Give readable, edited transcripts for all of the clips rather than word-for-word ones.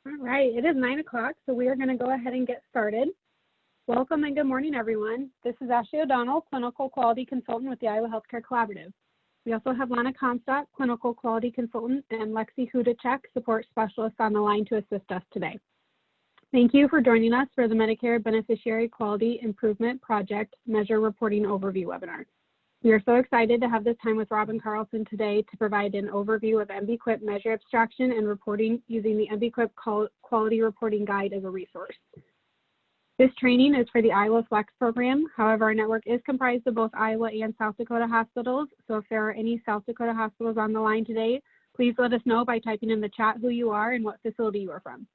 All right, it is 9 o'clock, so we are going to go ahead and get started. Welcome and good morning, everyone. This is Ashley O'Donnell, Clinical Quality Consultant with the Iowa Healthcare Collaborative. We also have Lana Comstock, Clinical Quality Consultant, and Lexi Hudacek, Support Specialist on the line to assist us today. Thank you for joining us for the Medicare Beneficiary Quality Improvement Project Measure Reporting Overview webinar. We are so excited to have this time with Robin Carlson today to provide an overview of MBQIP measure abstraction and reporting using the MBQIP Quality Reporting Guide as a resource. This training is for the Iowa Flex program. However, our network is comprised of both Iowa and South Dakota hospitals. So if there are any South Dakota hospitals on the line today, please let us know by typing in the chat who you are and what facility you are from.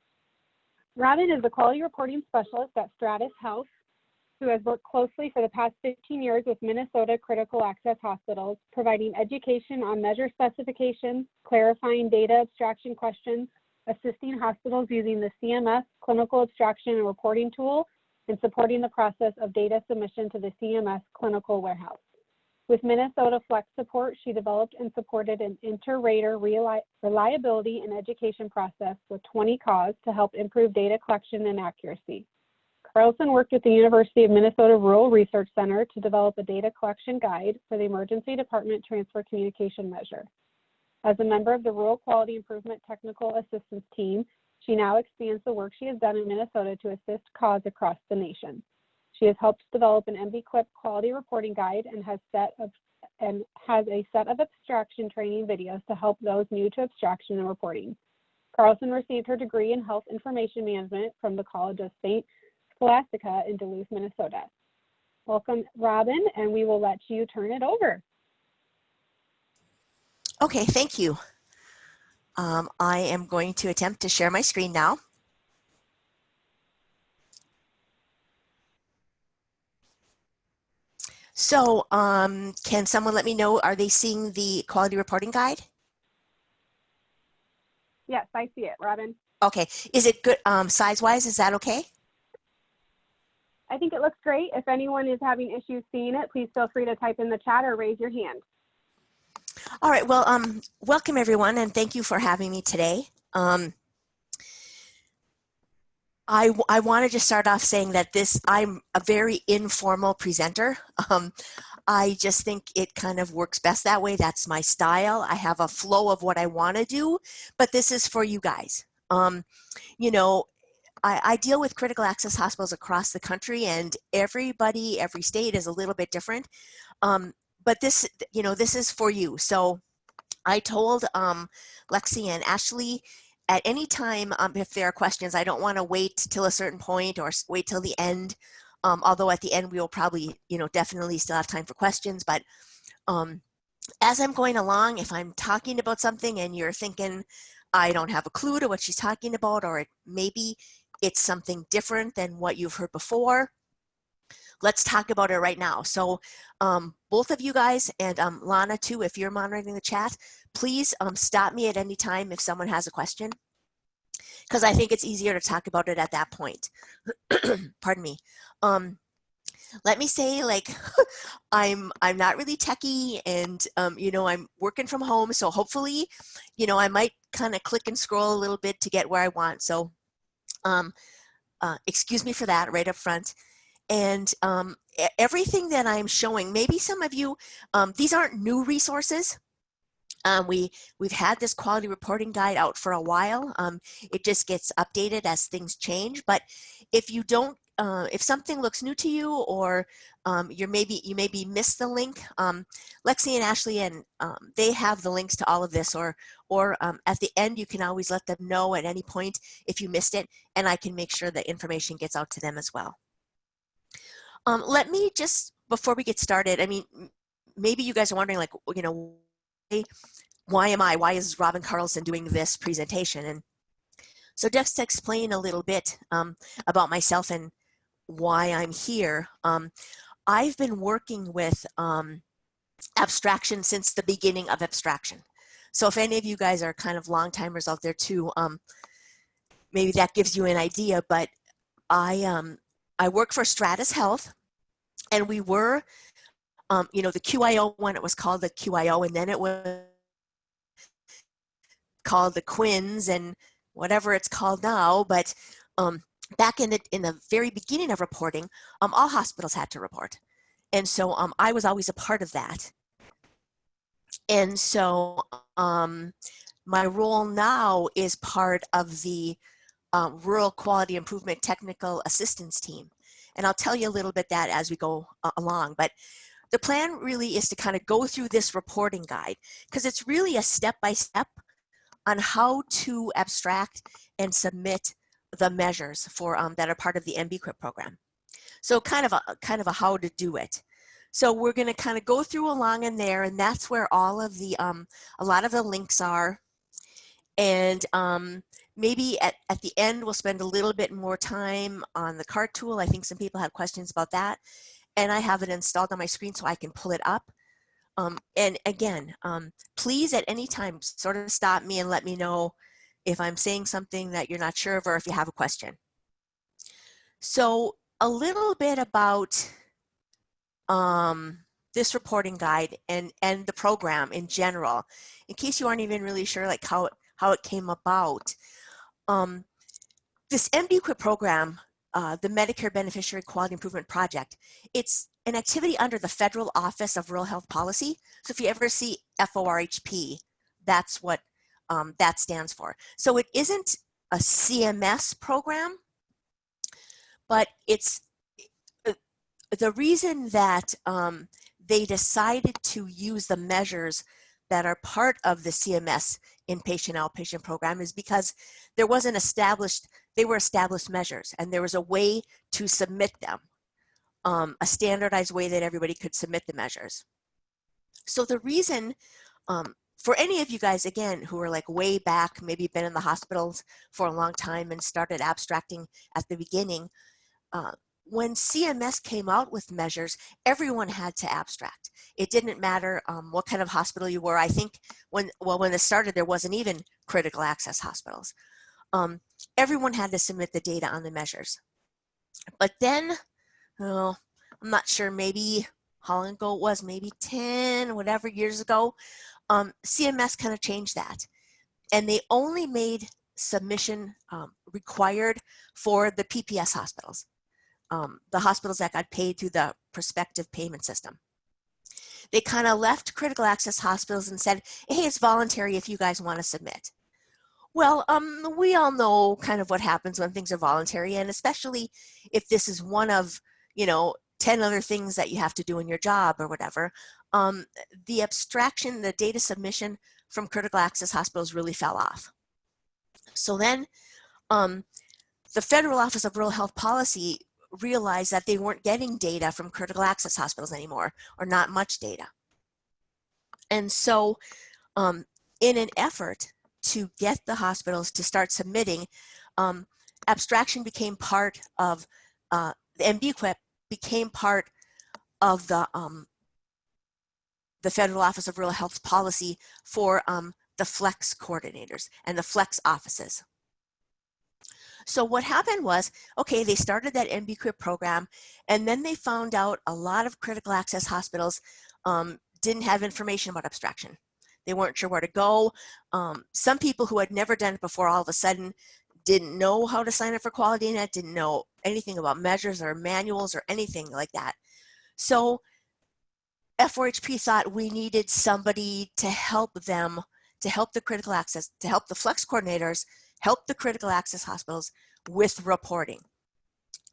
Robin is the Quality Reporting Specialist at Stratus Health, who has worked closely for the past 15 years with Minnesota critical access hospitals, providing education on measure specifications, clarifying data abstraction questions, assisting hospitals using the CMS Clinical Abstraction and Reporting tool, and supporting the process of data submission to the CMS Clinical Warehouse. With Minnesota Flex support, she developed and supported an inter-rater reliability and education process with 20 CAUs to help improve data collection and accuracy. Carlson worked with the University of Minnesota Rural Research Center to develop a data collection guide for the Emergency Department Transfer Communication Measure. As a member of the Rural Quality Improvement Technical Assistance Team, she now expands the work she has done in Minnesota to assist CAUs across the nation. She has helped develop an MBQIP Quality Reporting Guide and has a set of abstraction training videos to help those new to abstraction and reporting. Carlson received her degree in Health Information Management from the College of St. Scholastica in Duluth, Minnesota. Welcome, Robin, and we will let you turn it over. Okay, thank you. I am going to attempt to share my screen now. So can someone let me know, are they seeing the quality reporting guide? Yes, I see it, Robin. Okay, is it good size-wise? Is that okay? I think it looks great. If anyone is having issues seeing it, please feel free to type in the chat or raise your hand. All right, well, welcome everyone, and thank you for having me today. I want to just start off saying that I'm a very informal presenter. I just think it kind of works best that way. That's my style. I have a flow of what I want to do, but this is for you guys. You know, I deal with critical access hospitals across the country, and every state is a little bit different. But this, you know, this is for you. So I told Lexi and Ashley, at any time, if there are questions, I don't want to wait till a certain point or wait till the end. Although at the end we will probably, you know, definitely still have time for questions. But as I'm going along, if I'm talking about something and you're thinking, I don't have a clue to what she's talking about, or maybe it's something different than what you've heard before, let's talk about it right now. So both of you guys, and Lana too, if you're monitoring the chat, please stop me at any time if someone has a question, because I think it's easier to talk about it at that point. Pardon me. Let me say, like, I'm not really techie, and you know, I'm working from home, so hopefully, you know, I might kind of click and scroll a little bit to get where I want. So excuse me for that right up front. And everything that I'm showing, maybe some of you, these aren't new resources. We've had this quality reporting guide out for a while. It just gets updated as things change. But if you don't, if something looks new to you, or you maybe missed the link, Lexi and Ashley and they have the links to all of this, or at the end you can always let them know at any point if you missed it, and I can make sure that information gets out to them as well. Let me just, before we get started, I mean, maybe you guys are wondering, like, you know, why is Robin Carlson doing this presentation? And so just to explain a little bit about myself and why I'm here, I've been working with abstraction since the beginning of abstraction. So if any of you guys are kind of long timers out there too, maybe that gives you an idea. But I work for Stratus Health, and we were, you know, the QIO when it was called the QIO, and then it was called the Quins, and whatever it's called now, but back in the very beginning of reporting, all hospitals had to report. And so I was always a part of that. And so my role now is part of the Rural Quality Improvement Technical Assistance Team. And I'll tell you a little bit that as we go along. But the plan really is to kind of go through this reporting guide, because it's really a step-by-step on how to abstract and submit the measures for that are part of the MBQIP program. So kind of a how to do it. So we're going to kind of go through along in there, and that's where all of the a lot of the links are. And maybe at the end we'll spend a little bit more time on the cart tool. I think some people have questions about that, and I have it installed on my screen so I can pull it up. And again, please at any time sort of stop me and let me know if I'm saying something that you're not sure of or if you have a question. So a little bit about this reporting guide and the program in general, in case you aren't even really sure like how it came about. This MBQIP program, the Medicare Beneficiary Quality Improvement Project, it's an activity under the Federal Office of Rural Health Policy. So if you ever see FORHP, that's what that stands for. So it isn't a CMS program, but it's the reason that they decided to use the measures that are part of the CMS inpatient outpatient program is because there wasn't they were established measures, and there was a way to submit them, a standardized way that everybody could submit the measures. So the reason, for any of you guys, again, who are like way back, maybe been in the hospitals for a long time and started abstracting at the beginning, when CMS came out with measures, everyone had to abstract. It didn't matter what kind of hospital you were. I think when it started, there wasn't even critical access hospitals. Everyone had to submit the data on the measures. But then, I'm not sure, maybe how long ago it was, maybe 10, whatever years ago, CMS kind of changed that. And they only made submission required for the PPS hospitals. The hospitals that got paid through the prospective payment system. They kind of left critical access hospitals and said, hey, it's voluntary if you guys want to submit. Well, we all know kind of what happens when things are voluntary, and especially if this is one of, 10 other things that you have to do in your job or whatever, the abstraction, the data submission from critical access hospitals really fell off. So then the Federal Office of Rural Health Policy realized that they weren't getting data from critical access hospitals anymore, or not much data. And so in an effort to get the hospitals to start submitting, abstraction became part of, the MBQIP became part of the Federal Office of Rural Health Policy for the flex coordinators and the flex offices. So what happened was, okay, they started that MBQIP program, and then they found out a lot of critical access hospitals didn't have information about abstraction. They weren't sure where to go. Some people who had never done it before all of a sudden didn't know how to sign up for QualityNet, didn't know anything about measures or manuals or anything like that. So FORHP thought we needed somebody to help them, to help the critical access, to help the flex coordinators, help the critical access hospitals with reporting.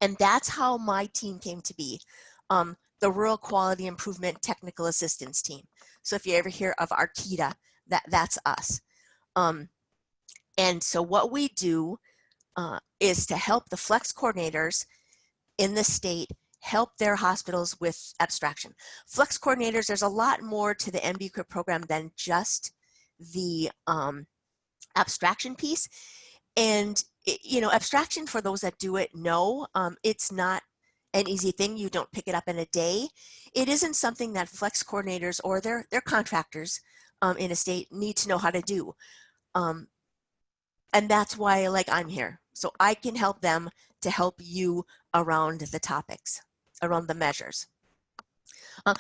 And that's how my team came to be, the Rural Quality Improvement Technical Assistance Team. So if you ever hear of ARKITA, that's us. And so what we do is to help the flex coordinators in the state help their hospitals with abstraction. Flex coordinators, there's a lot more to the MBQIP program than just the abstraction piece. And abstraction, for those that do it know, it's not an easy thing. You don't pick it up in a day. It isn't something that flex coordinators or their contractors in a state need to know how to do. And that's why, I'm here. So I can help them to help you around the topics, around the measures.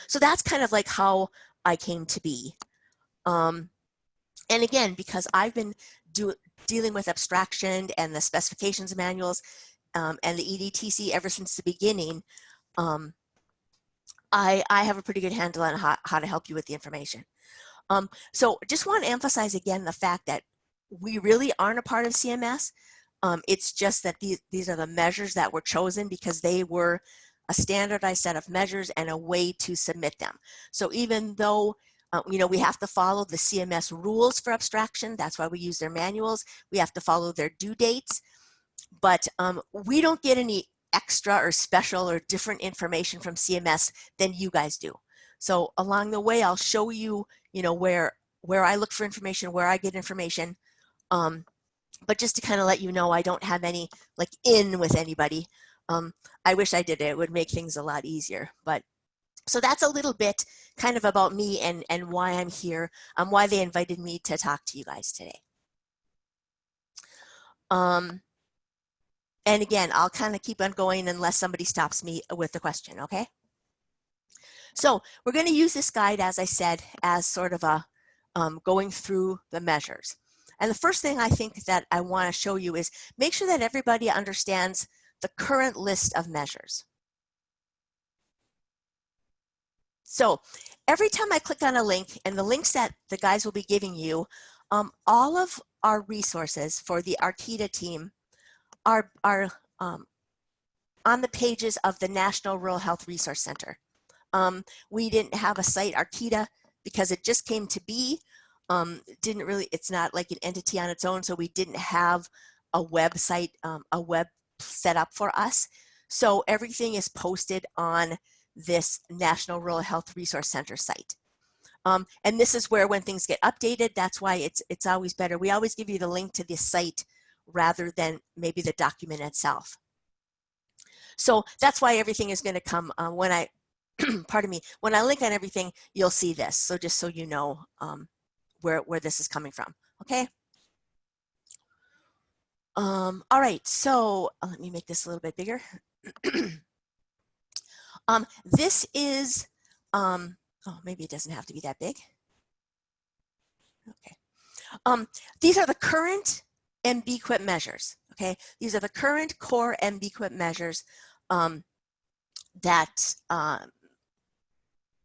So that's kind of like how I came to be. And again, because I've been dealing with abstraction and the specifications manuals and the EDTC ever since the beginning, I have a pretty good handle on how to help you with the information. So just want to emphasize again the fact that we really aren't a part of CMS. It's just that these are the measures that were chosen because they were a standardized set of measures and a way to submit them. So even though we have to follow the CMS rules for abstraction, that's why we use their manuals, we have to follow their due dates, but we don't get any extra or special or different information from CMS than you guys do. So along the way, I'll show you, where I look for information, where I get information. But just to kind of let you know, I don't have any in with anybody. I wish I did. It would make things a lot easier. But so that's a little bit kind of about me and why I'm here, why they invited me to talk to you guys today. And again, I'll kind of keep on going unless somebody stops me with a question, okay? So we're going to use this guide, as I said, as sort of a going through the measures. And the first thing I think that I want to show you is make sure that everybody understands the current list of measures. So every time I click on a link, and the links that the guys will be giving you, all of our resources for the Arquita team are on the pages of the National Rural Health Resource Center. We didn't have a site, Arquita, because it just came to be. It's not like an entity on its own, so we didn't have a website, a web set up for us. So everything is posted on this National Rural Health Resource Center site. And this is where when things get updated, that's why it's always better. We always give you the link to the site rather than maybe the document itself. So that's why everything is going to come when I, pardon me, when I link on everything, you'll see this. So just so you know where this is coming from, okay? All right, so let me make this a little bit bigger. This is, oh, maybe it doesn't have to be that big. Okay. These are the current MBQIP measures, okay? These are the current core MBQIP measures that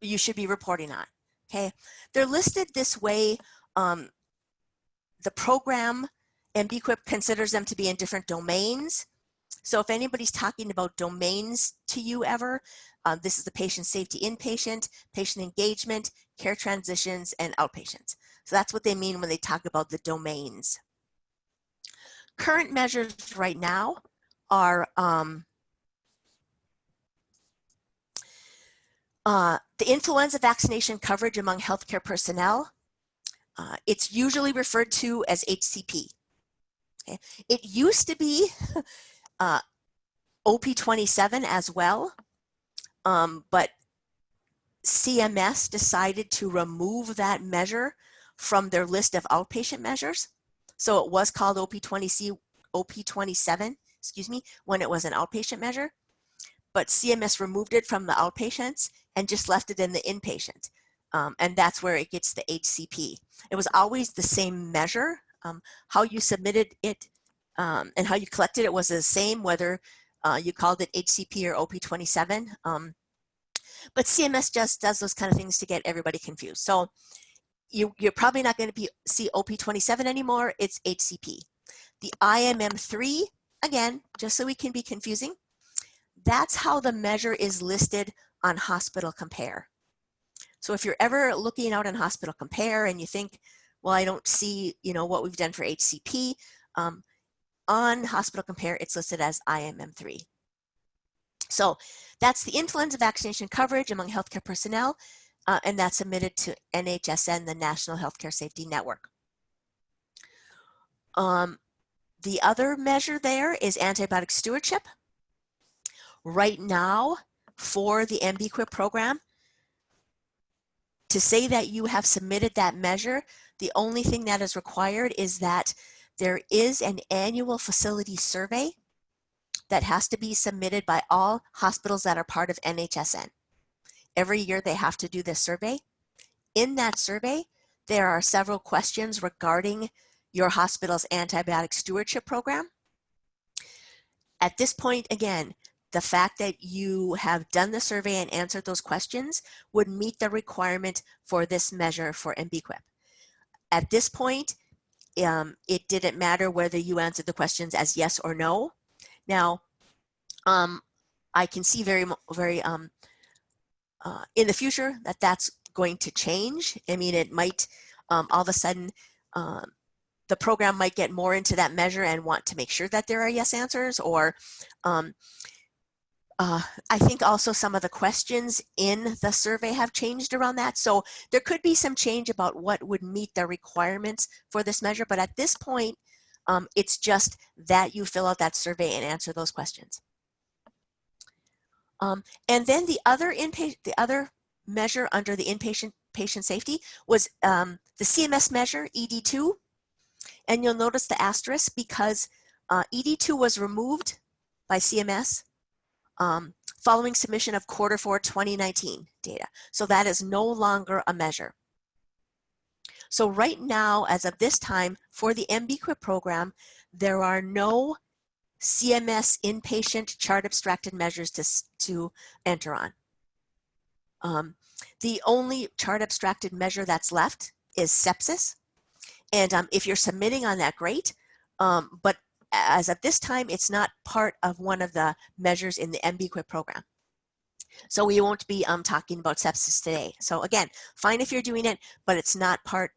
you should be reporting on, okay? They're listed this way. The program MBQIP considers them to be in different domains. So if anybody's talking about domains to you ever, this is the patient safety inpatient, patient engagement, care transitions, and outpatient. So that's what they mean when they talk about the domains. Current measures right now are the influenza vaccination coverage among healthcare personnel. It's usually referred to as HCP. Okay. It used to be OP27 as well, but CMS decided to remove that measure from their list of outpatient measures. So it was called OP27, excuse me, when it was an outpatient measure, but CMS removed it from the outpatients and just left it in the inpatient. And that's where it gets the HCP. It was always the same measure. How you submitted it and how you collected it was the same, whether you called it HCP or OP27. But CMS just does those kind of things to get everybody confused. So you're probably not going to see OP27 anymore. It's HCP. The IMM3, again, just so we can be confusing, that's how the measure is listed on Hospital Compare. So if you're ever looking out on Hospital Compare and you think, well, I don't see, what we've done for HCP, on Hospital Compare, it's listed as IMM3. So that's the influenza vaccination coverage among healthcare personnel, and that's submitted to NHSN, the National Healthcare Safety Network. The other measure there is antibiotic stewardship. Right now, for the MBQIP program, to say that you have submitted that measure, the only thing that is required is that there is an annual facility survey that has to be submitted by all hospitals that are part of NHSN. Every year they have to do this survey. In that survey, there are several questions regarding your hospital's antibiotic stewardship program. At this point, again, the fact that you have done the survey and answered those questions would meet the requirement for this measure for MBQIP. At this point, it didn't matter whether you answered the questions as yes or no. Now, I can see very in the future that that's going to change. I mean, it might all of a sudden, the program might get more into that measure and want to make sure that there are yes answers, or I think also some of the questions in the survey have changed around that. So there could be some change about what would meet the requirements for this measure. But at this point, it's just that you fill out that survey and answer those questions. And then the other measure under the inpatient patient safety was the CMS measure, ED2. And you'll notice the asterisk because ED2 was removed by CMS following submission of Q4 2019 data. So that is no longer a measure. So right now, as of this time, for the MBQIP program, there are no CMS inpatient chart abstracted measures to enter on. The only chart abstracted measure that's left is sepsis. And if you're submitting on that, great. But as of this time, it's not part of one of the measures in the MBQIP program. So we won't be talking about sepsis today. So again, fine if you're doing it, but it's not part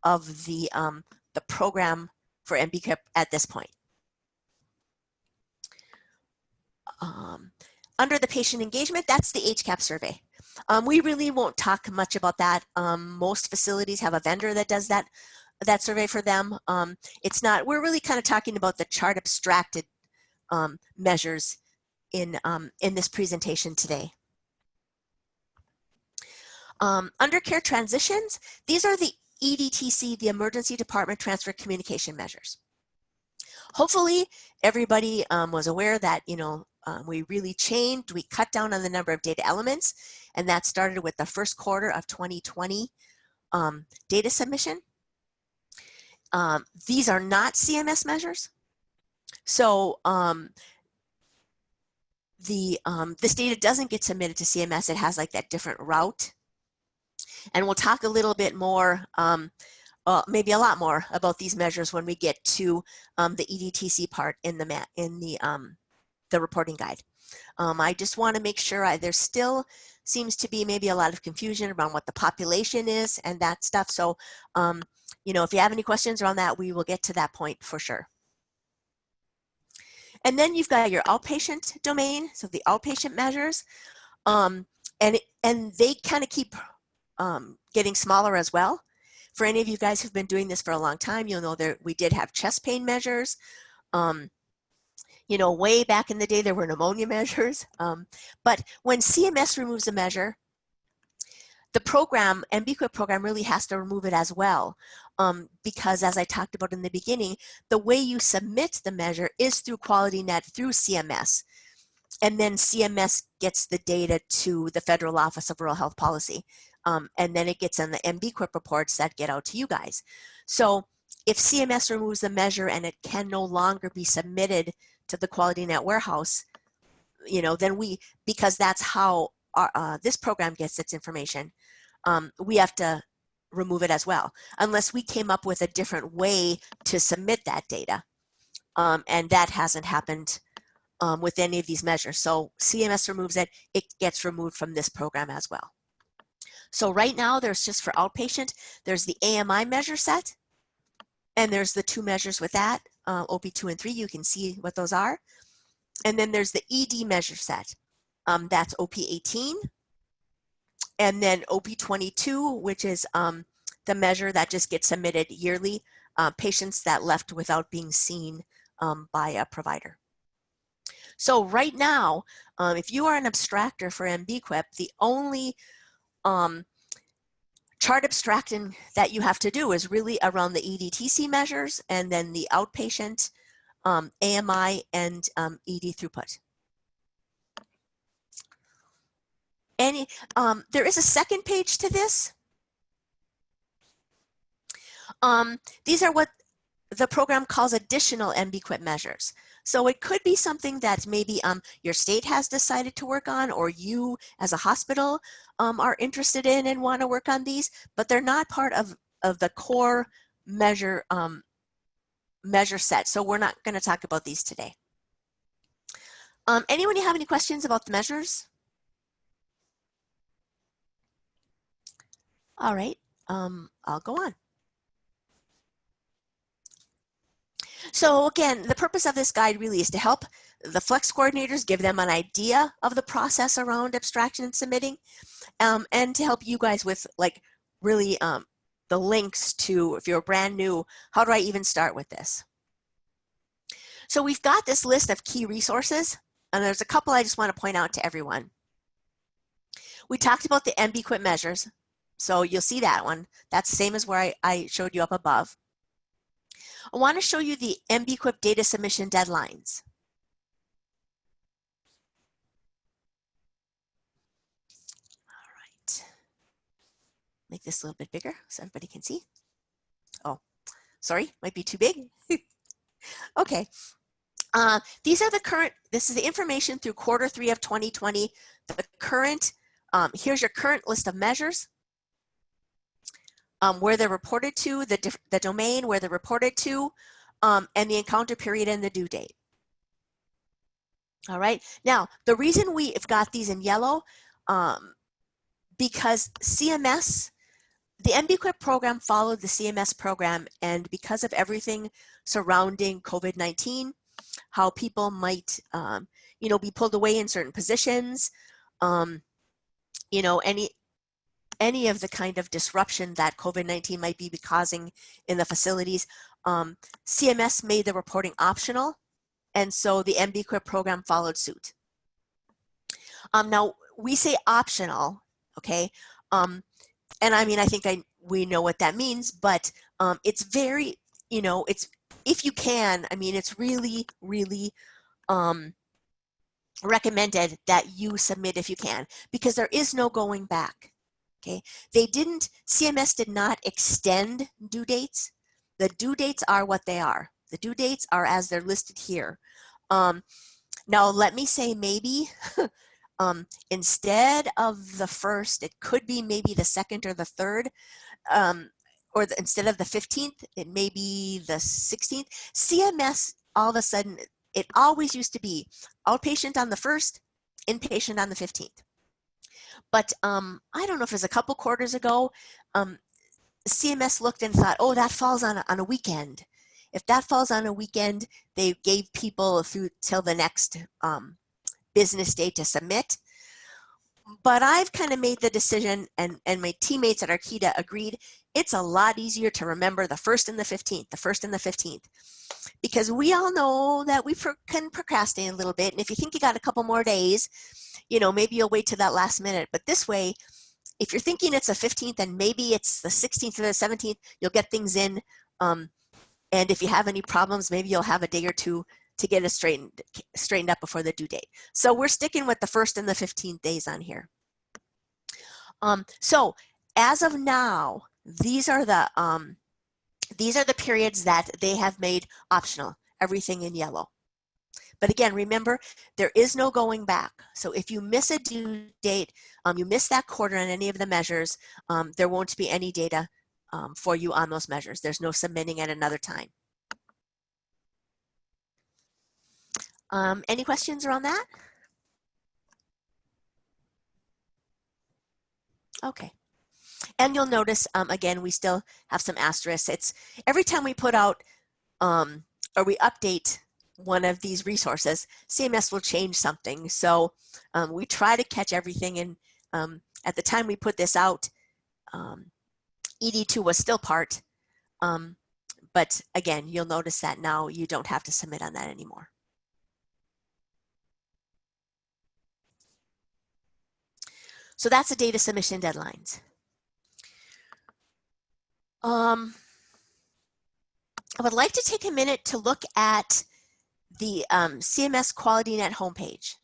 of the program for MBQIP at this point. Under the patient engagement, that's the HCAP survey. We really won't talk much about that. Most facilities have a vendor that does that survey for them. It's not, we're really kind of talking about the chart abstracted measures in this presentation today. Under care transitions, these are the EDTC, the Emergency Department Transfer Communication Measures. Hopefully everybody was aware that, we really changed, we cut down on the number of data elements, and that started with the first quarter of 2020 data submission. These are not CMS measures. So this data doesn't get submitted to CMS. It has like that different route. And we'll talk a little bit more, maybe a lot more about these measures when we get to the EDTC part in the reporting guide. I just want to make sure there still seems to be maybe a lot of confusion around what the population is and that stuff. So, if you have any questions around that, we will get to that point for sure. And then you've got your outpatient domain, so the outpatient measures, and they kind of keep getting smaller as well. For any of you guys who've been doing this for a long time, you'll know that we did have chest pain measures. Way back in the day, there were pneumonia measures. But when CMS removes a measure, the program, MBQIP program, really has to remove it as well. Because as I talked about in the beginning, the way you submit the measure is through QualityNet, through CMS. And then CMS gets the data to the Federal Office of Rural Health Policy. And then it gets in the MBQIP reports that get out to you guys. So if CMS removes the measure and it can no longer be submitted to the QualityNet warehouse, then because that's how this program gets its information, we have to remove it as well, unless we came up with a different way to submit that data. And that hasn't happened with any of these measures. So CMS removes it, it gets removed from this program as well. So right now there's just for outpatient, there's the AMI measure set, and there's the two measures with that, OP2 and 3, you can see what those are. And then there's the ED measure set, that's OP18. And then OP22, which is the measure that just gets submitted yearly, patients that left without being seen by a provider. So right now, if you are an abstractor for MBQIP, the only chart abstracting that you have to do is really around the EDTC measures and then the outpatient, AMI, and ED throughput. There is a second page to this. These are what the program calls additional MBQIP measures. So it could be something that maybe your state has decided to work on, or you as a hospital are interested in and want to work on these, but they're not part of the core measure measure set. So we're not going to talk about these today. Anyone have any questions about the measures? All right, I'll go on. So again, the purpose of this guide really is to help the flex coordinators, give them an idea of the process around abstraction and submitting, and to help you guys with like really the links to, if you're brand new, how do I even start with this? So we've got this list of key resources, and there's a couple I just want to point out to everyone. We talked about the MBQIP measures, so you'll see that one. That's the same as where I showed you up above. I want to show you the MBQIP data submission deadlines. All right. Make this a little bit bigger so everybody can see. Oh, sorry, might be too big. Okay. These are the current, this is the information through Q3 of 2020. The current, here's your current list of measures, where they're reported to, the domain where they're reported to, and the encounter period and the due date. All right, now the reason we've got these in yellow, because CMS, the MBQIP program followed the CMS program, and because of everything surrounding COVID-19, how people might, you know, be pulled away in certain positions, you know, any of the kind of disruption that COVID-19 might be causing in the facilities, CMS made the reporting optional, and so the MBQIP program followed suit. Now, we say optional, okay, and I mean, I think we know what that means, but it's very, you know, it's, if you can, I mean, it's really, really recommended that you submit if you can, because there is no going back. Okay, CMS did not extend due dates. The due dates are what they are. The due dates are as they're listed here. Now, let me say maybe instead of the 1st, it could be maybe the 2nd or the 3rd, instead of the 15th, it may be the 16th. CMS, all of a sudden, it always used to be outpatient on the 1st, inpatient on the 15th. But I don't know if it was a couple quarters ago, CMS looked and thought, oh, that falls on a weekend. If that falls on a weekend, they gave people through till the next business day to submit. But I've kind of made the decision, and my teammates at Arquita agreed, it's a lot easier to remember the 1st and the 15th, the 1st and the 15th. Because we all know that we can procrastinate a little bit, and if you think you got a couple more days, you know, maybe you'll wait to that last minute. But this way, if you're thinking it's the 15th and maybe it's the 16th or the 17th, you'll get things in. And if you have any problems, maybe you'll have a day or two to get it straightened up before the due date. So we're sticking with the 1st and the 15th days on here. So as of now, these are the periods that they have made optional, everything in yellow. But again, remember, there is no going back. So if you miss a due date, you miss that quarter on any of the measures, there won't be any data for you on those measures. There's no submitting at another time. Any questions around that? Okay. And you'll notice, again, we still have some asterisks. It's every time we put out or we update one of these resources, CMS will change something. So we try to catch everything. And at the time we put this out, ED2 was still part. But again, you'll notice that now you don't have to submit on that anymore. So that's the data submission deadlines. I would like to take a minute to look at the CMS QualityNet homepage.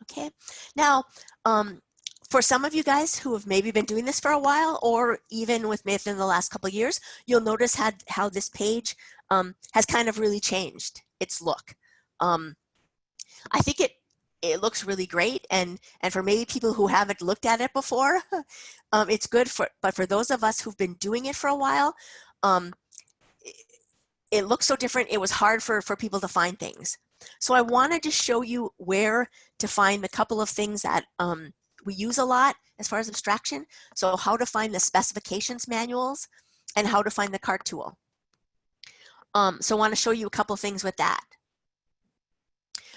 Okay, now For some of you guys who have maybe been doing this for a while, or even within the last couple of years, you'll notice how this page has kind of really changed its look. I think it looks really great, and for maybe people who haven't looked at it before, it's good. But for those of us who've been doing it for a while, it looks so different. It was hard for people to find things. So I wanted to show you where to find the couple of things that we use a lot as far as abstraction. So how to find the specifications manuals and how to find the CART tool. So I want to show you a couple of things with that.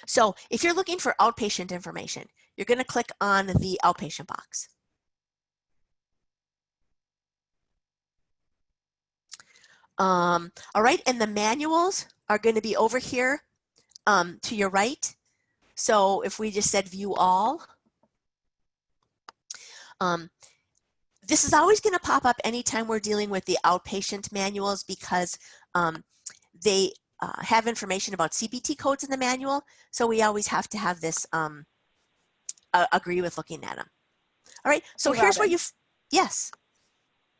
So if you're looking for outpatient information, you're going to click on the outpatient box. All right, and the manuals are going to be over here to your right. So if we just said view all, this is always going to pop up anytime we're dealing with the outpatient manuals, because they have information about CPT codes in the manual. So we always have to have this agree with looking at them. All right, so hey, here's where Robin. yes.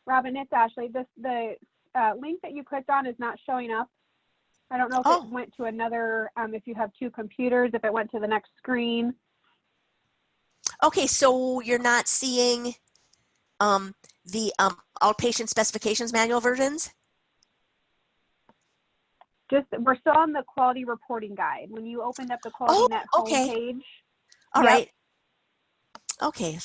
Robin, it's Ashley. The link that you clicked on is not showing up. I don't know if it went to another, if you have two computers, if it went to the next screen. Okay, so you're not seeing the outpatient specifications manual versions? We're still on the quality reporting guide. When you opened up the QualityNet homepage. All right. Okay.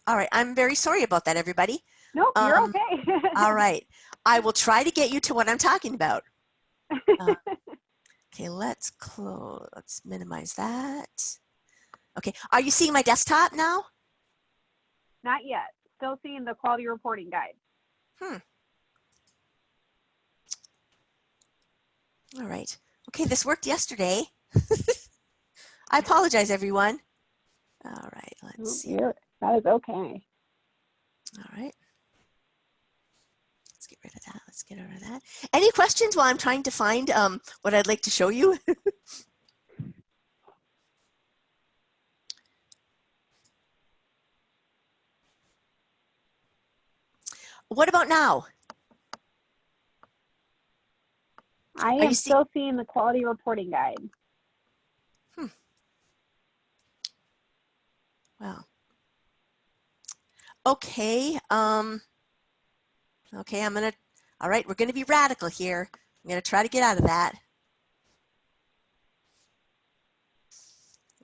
All right. I'm very sorry about that, everybody. Nope, you're okay. All right. I will try to get you to what I'm talking about. Okay, let's close. Let's minimize that. Okay. Are you seeing my desktop now? Not yet. Still seeing the quality reporting guide. All right. Okay, this worked yesterday. I apologize, everyone. All right, let's see. That is okay. All right. Let's get rid of that. Let's get rid of that. Any questions while I'm trying to find what I'd like to show you? What about now? I am still seeing the quality reporting guide. Wow. Okay. Okay, all right, we're gonna be radical here. I'm gonna try to get out of that.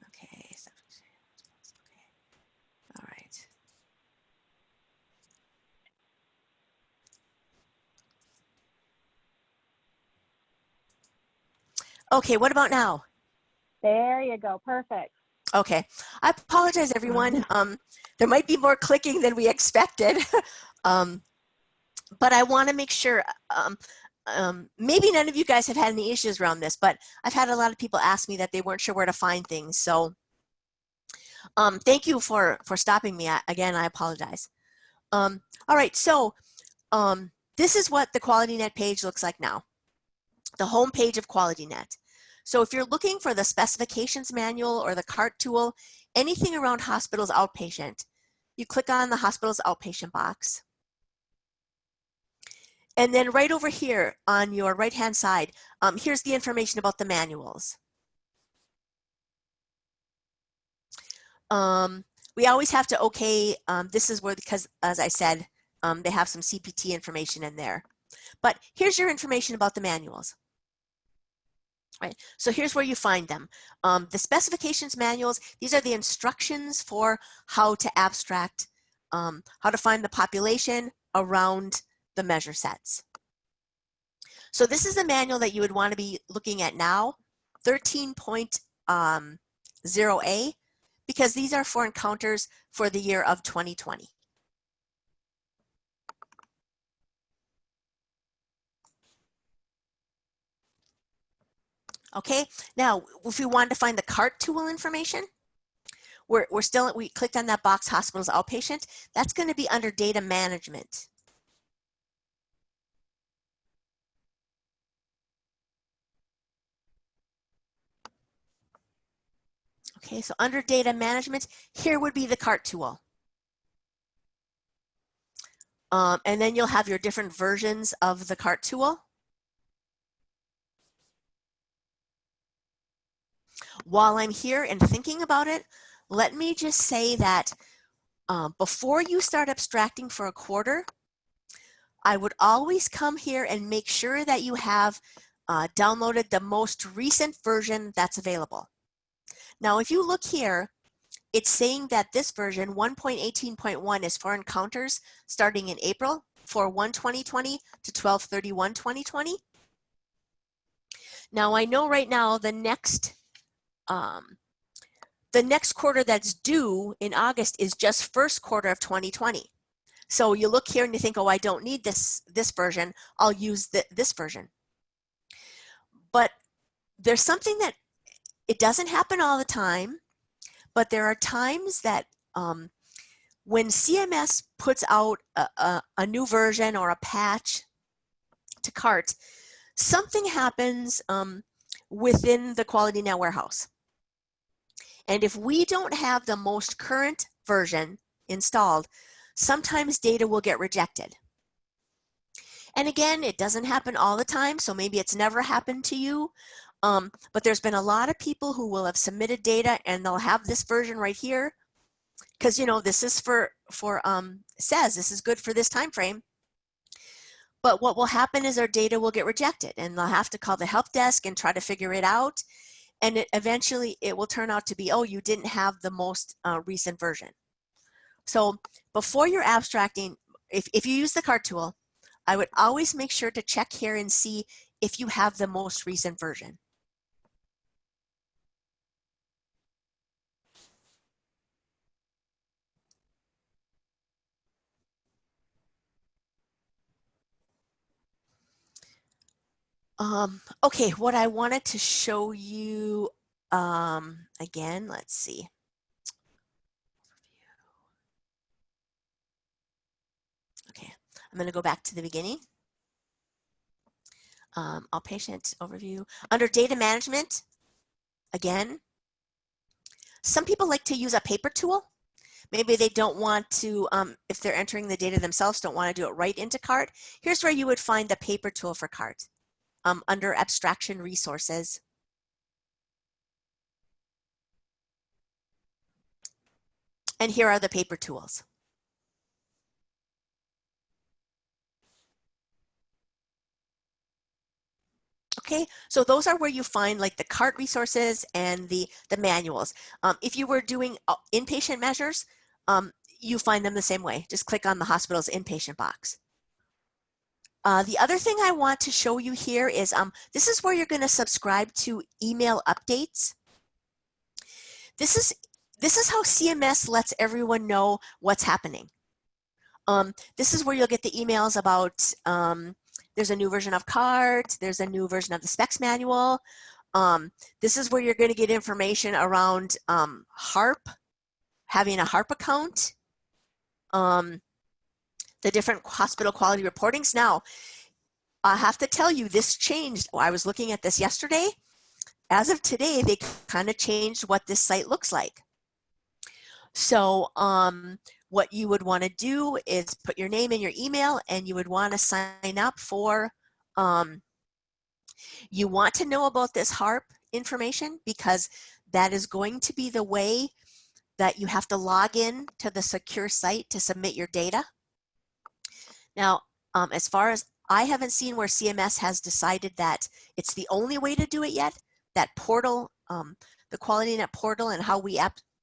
Okay. All right. Okay, what about now? There you go, perfect. Okay, I apologize, everyone. There might be more clicking than we expected, but I want to make sure. Maybe none of you guys have had any issues around this, but I've had a lot of people ask me that they weren't sure where to find things. So thank you for stopping me. Again, I apologize. All right, so this is what the QualityNet page looks like now, the home page of QualityNet. So if you're looking for the specifications manual or the CART tool, anything around hospitals outpatient, you click on the hospitals outpatient box. And then right over here on your right-hand side, here's the information about the manuals. We always have to okay, this is where, because as I said, they have some CPT information in there. But here's your information about the manuals. Right, so here's where you find them. The specifications manuals, these are the instructions for how to abstract, how to find the population around the measure sets. So this is the manual that you would want to be looking at now, 13.0A, because these are for encounters for the year of 2020. Okay, now if we wanted to find the CART tool information, we clicked on that box, hospitals outpatient. That's going to be under data management. Okay, so under data management, here would be the CART tool. And then you'll have your different versions of the CART tool. While I'm here and thinking about it, let me just say that before you start abstracting for a quarter, I would always come here and make sure that you have downloaded the most recent version that's available. Now, if you look here, it's saying that this version 1.18.1 is for encounters starting in April for 1/2020 to 12/31/2020. Now, I know right now the next quarter that's due in August is just first quarter of 2020. So you look here and you think, oh, I don't need this version. I'll use this version. But there's something that it doesn't happen all the time, but there are times that when CMS puts out a new version or a patch to CART, something happens within the QualityNet warehouse. And if we don't have the most current version installed, sometimes data will get rejected. And again, it doesn't happen all the time, so maybe it's never happened to you. But there's been a lot of people who will have submitted data and they'll have this version right here. Because, you know, this is says this is good for this time frame. But what will happen is our data will get rejected and they'll have to call the help desk and try to figure it out. And eventually it will turn out to be, oh, you didn't have the most recent version. So before you're abstracting, if you use the CART tool, I would always make sure to check here and see if you have the most recent version. Okay, what I wanted to show you, again, let's see. Okay, I'm going to go back to the beginning. Outpatient overview. Under data management, again, some people like to use a paper tool. Maybe they don't want to, if they're entering the data themselves, don't want to do it right into CART. Here's where you would find the paper tool for CART. Under Abstraction Resources. And here are the paper tools. Okay, so those are where you find like the CART resources and the manuals. If you were doing inpatient measures, you find them the same way. Just click on the hospital's inpatient box. The other thing I want to show you here is this is where you're going to subscribe to email updates. This is how CMS lets everyone know what's happening. This is where you'll get the emails about there's a new version of CART, there's a new version of the specs manual. This is where you're going to get information around HARP, having a HARP account. The different hospital quality reportings. Now, I have to tell you, this changed. I was looking at this yesterday. As of today, they kind of changed what this site looks like. So what you would want to do is put your name and your email, and you would want to sign up for, you want to know about this HARP information because that is going to be the way that you have to log in to the secure site to submit your data. Now, as far as I haven't seen where CMS has decided that it's the only way to do it yet, that portal, the QualityNet portal and how we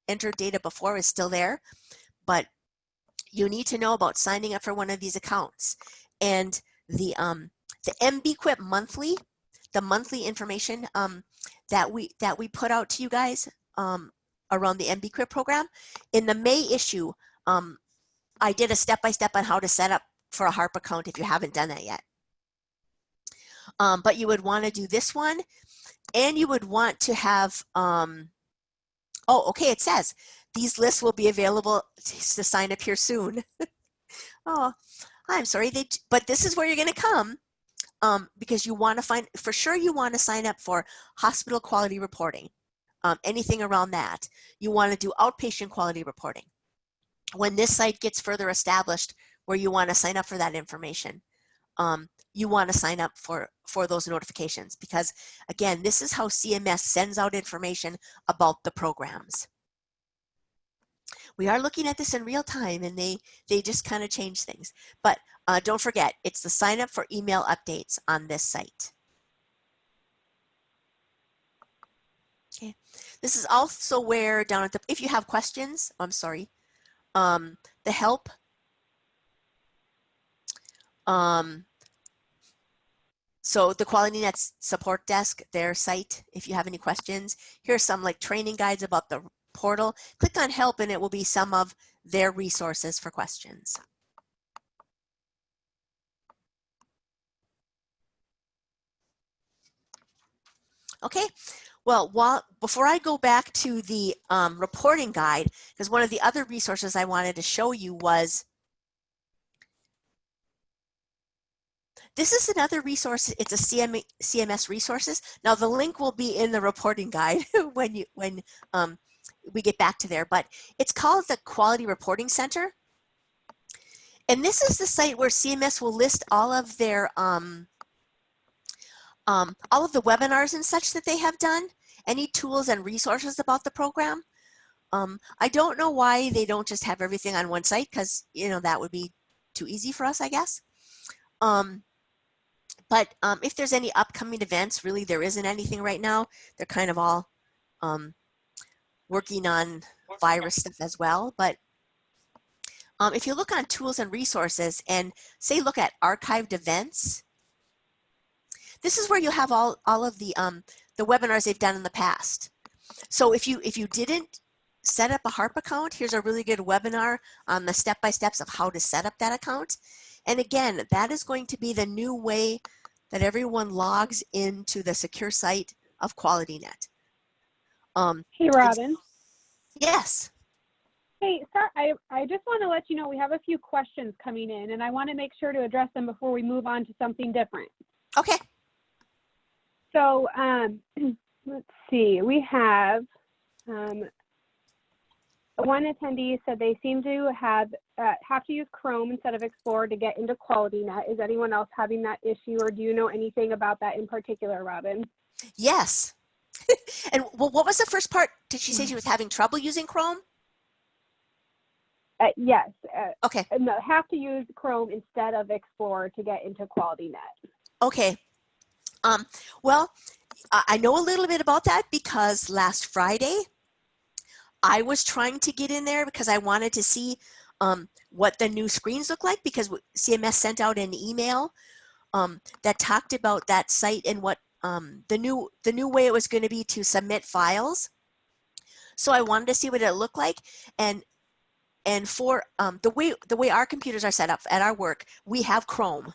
entered data before is still there, but you need to know about signing up for one of these accounts. And the MBQIP monthly, the monthly information that we put out to you guys around the MBQIP program, in the May issue, I did a step-by-step on how to set up for a HARP account if you haven't done that yet. But you would want to do this one, and you would want to have, oh, okay, it says, these lists will be available to sign up here soon. Oh, I'm sorry, but this is where you're going to come because you want to find, for sure you want to sign up for hospital quality reporting, anything around that. You want to do outpatient quality reporting. When this site gets further established, where you want to sign up for that information. You want to sign up for those notifications, because again, this is how CMS sends out information about the programs. We are looking at this in real time, and they just kind of change things. But don't forget, it's the sign up for email updates on this site. Okay, this is also where down at the, if you have questions, I'm sorry, the help, so the QualityNet support desk, their site, if you have any questions, here's some like training guides about the portal. Click on help and it will be some of their resources for questions. Okay, well, before I go back to the reporting guide, because one of the other resources I wanted to show you was, this is another resource. It's a CMS resources. Now the link will be in the reporting guide when we get back to there, but it's called the Quality Reporting Center. And this is the site where CMS will list all of their, all of the webinars and such that they have done, any tools and resources about the program. I don't know why they don't just have everything on one site, because, you know, that would be too easy for us, I guess. But if there's any upcoming events, really there isn't anything right now. They're kind of all working on virus stuff as well. But if you look on tools and resources and say look at archived events, this is where you have all of the webinars they've done in the past. So if you didn't set up a HARP account, here's a really good webinar on the step-by-steps of how to set up that account. And again, that is going to be the new way that everyone logs into the secure site of QualityNet. Hey, Robin. Yes. Hey, sorry, I just want to let you know we have a few questions coming in, and I want to make sure to address them before we move on to something different. Okay. So let's see, we have one attendee said they seem to have to use Chrome instead of Explorer to get into QualityNet. Is anyone else having that issue, or do you know anything about that in particular, Robin? Yes. And well, what was the first part? Did she say she was having trouble using Chrome? Yes. Okay. No, have to use Chrome instead of Explorer to get into QualityNet. Okay. Well, I know a little bit about that because last Friday, I was trying to get in there because I wanted to see what the new screens look like, because CMS sent out an email that talked about that site and what the new way it was going to be to submit files. So I wanted to see what it looked like, and for the way our computers are set up at our work, we have Chrome.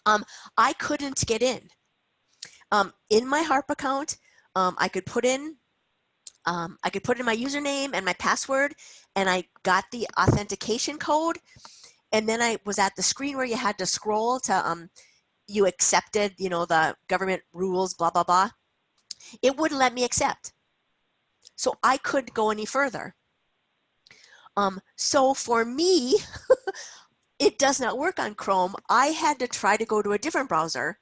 I couldn't get in. In my HARP account, I could put in my username and my password, and I got the authentication code, and then I was at the screen where you had to scroll to you accepted, you know, the government rules, blah blah blah. It wouldn't let me accept, so I couldn't go any further. So for me, it does not work on Chrome. I had to try to go to a different browser,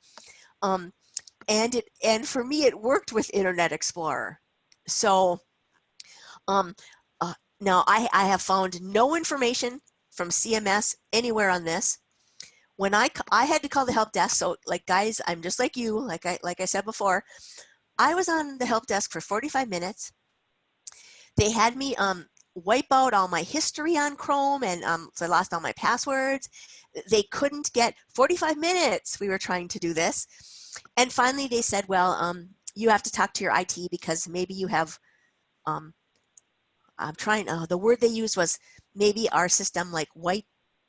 and for me it worked with Internet Explorer. So now I have found no information from CMS anywhere on this. When I had to call the help desk, so like guys, I'm just like you, like I said before, I was on the help desk for 45 minutes. They had me wipe out all my history on Chrome, and so I lost all my passwords. They couldn't get 45 minutes. We were trying to do this, and finally they said, well, you have to talk to your IT because maybe you have I'm trying, the word they used was maybe our system like white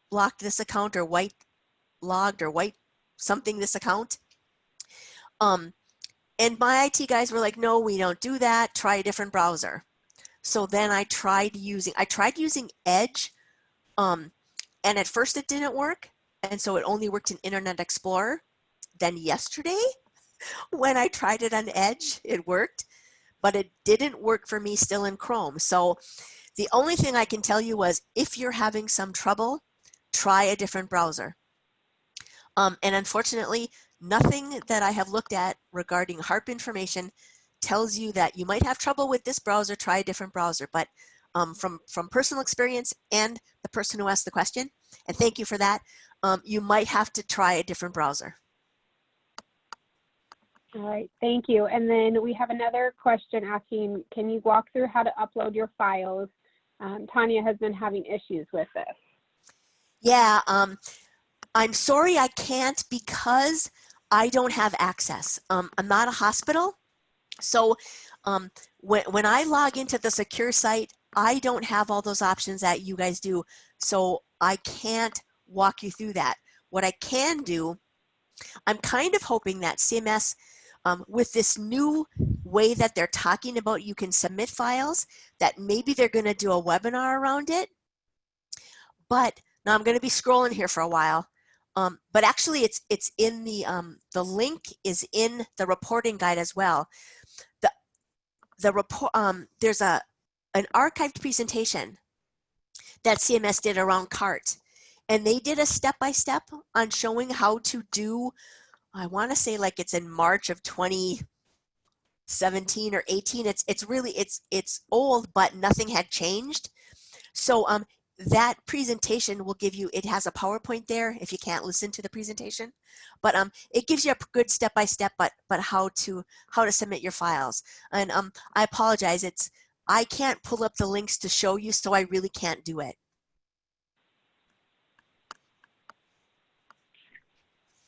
blocked this account, or white logged, or white something this account. And my IT guys were like, no, we don't do that. Try a different browser. So then I tried using Edge, and at first it didn't work. And so it only worked in Internet Explorer. Then yesterday, when I tried it on Edge, it worked, but it didn't work for me still in Chrome. So the only thing I can tell you was, if you're having some trouble, try a different browser. And unfortunately, nothing that I have looked at regarding HARP information tells you that you might have trouble with this browser, try a different browser. But from personal experience and the person who asked the question, and thank you for that, you might have to try a different browser. All right, thank you. And then we have another question asking, can you walk through how to upload your files? Tanya has been having issues with this. Yeah, I'm sorry I can't because I don't have access. I'm not a hospital. So when I log into the secure site, I don't have all those options that you guys do. So I can't walk you through that. What I can do, I'm kind of hoping that CMS, with this new way that they're talking about you can submit files, that maybe they're going to do a webinar around it. But now I'm going to be scrolling here for a while. But actually it's in the link is in the reporting guide as well. The report, there's an archived presentation that CMS did around CART. And they did a step-by-step on showing how to do, I want to say like it's in March of 2017 or 18. It's old, but nothing had changed. So that presentation will give you, it has a PowerPoint there if you can't listen to the presentation, but it gives you a good step-by-step, but how to submit your files. And I apologize, I can't pull up the links to show you, so I really can't do it.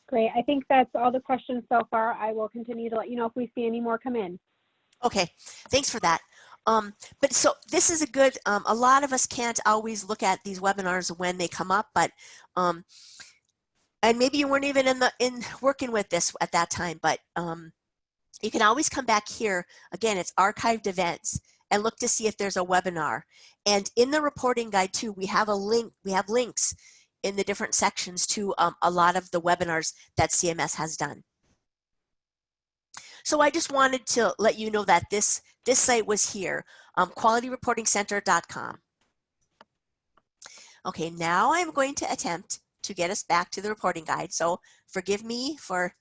Great, I think that's all the questions so far. I will continue to let you know if we see any more come in. Okay, thanks for that. But so this is a good, a lot of us can't always look at these webinars when they come up, but, and maybe you weren't even in working with this at that time, but you can always come back here. Again, it's archived events, and look to see if there's a webinar. And in the reporting guide too, we have a link, we have links in the different sections to a lot of the webinars that CMS has done. So I just wanted to let you know that this site was here, qualityreportingcenter.com. Okay, now I'm going to attempt to get us back to the reporting guide. So forgive me for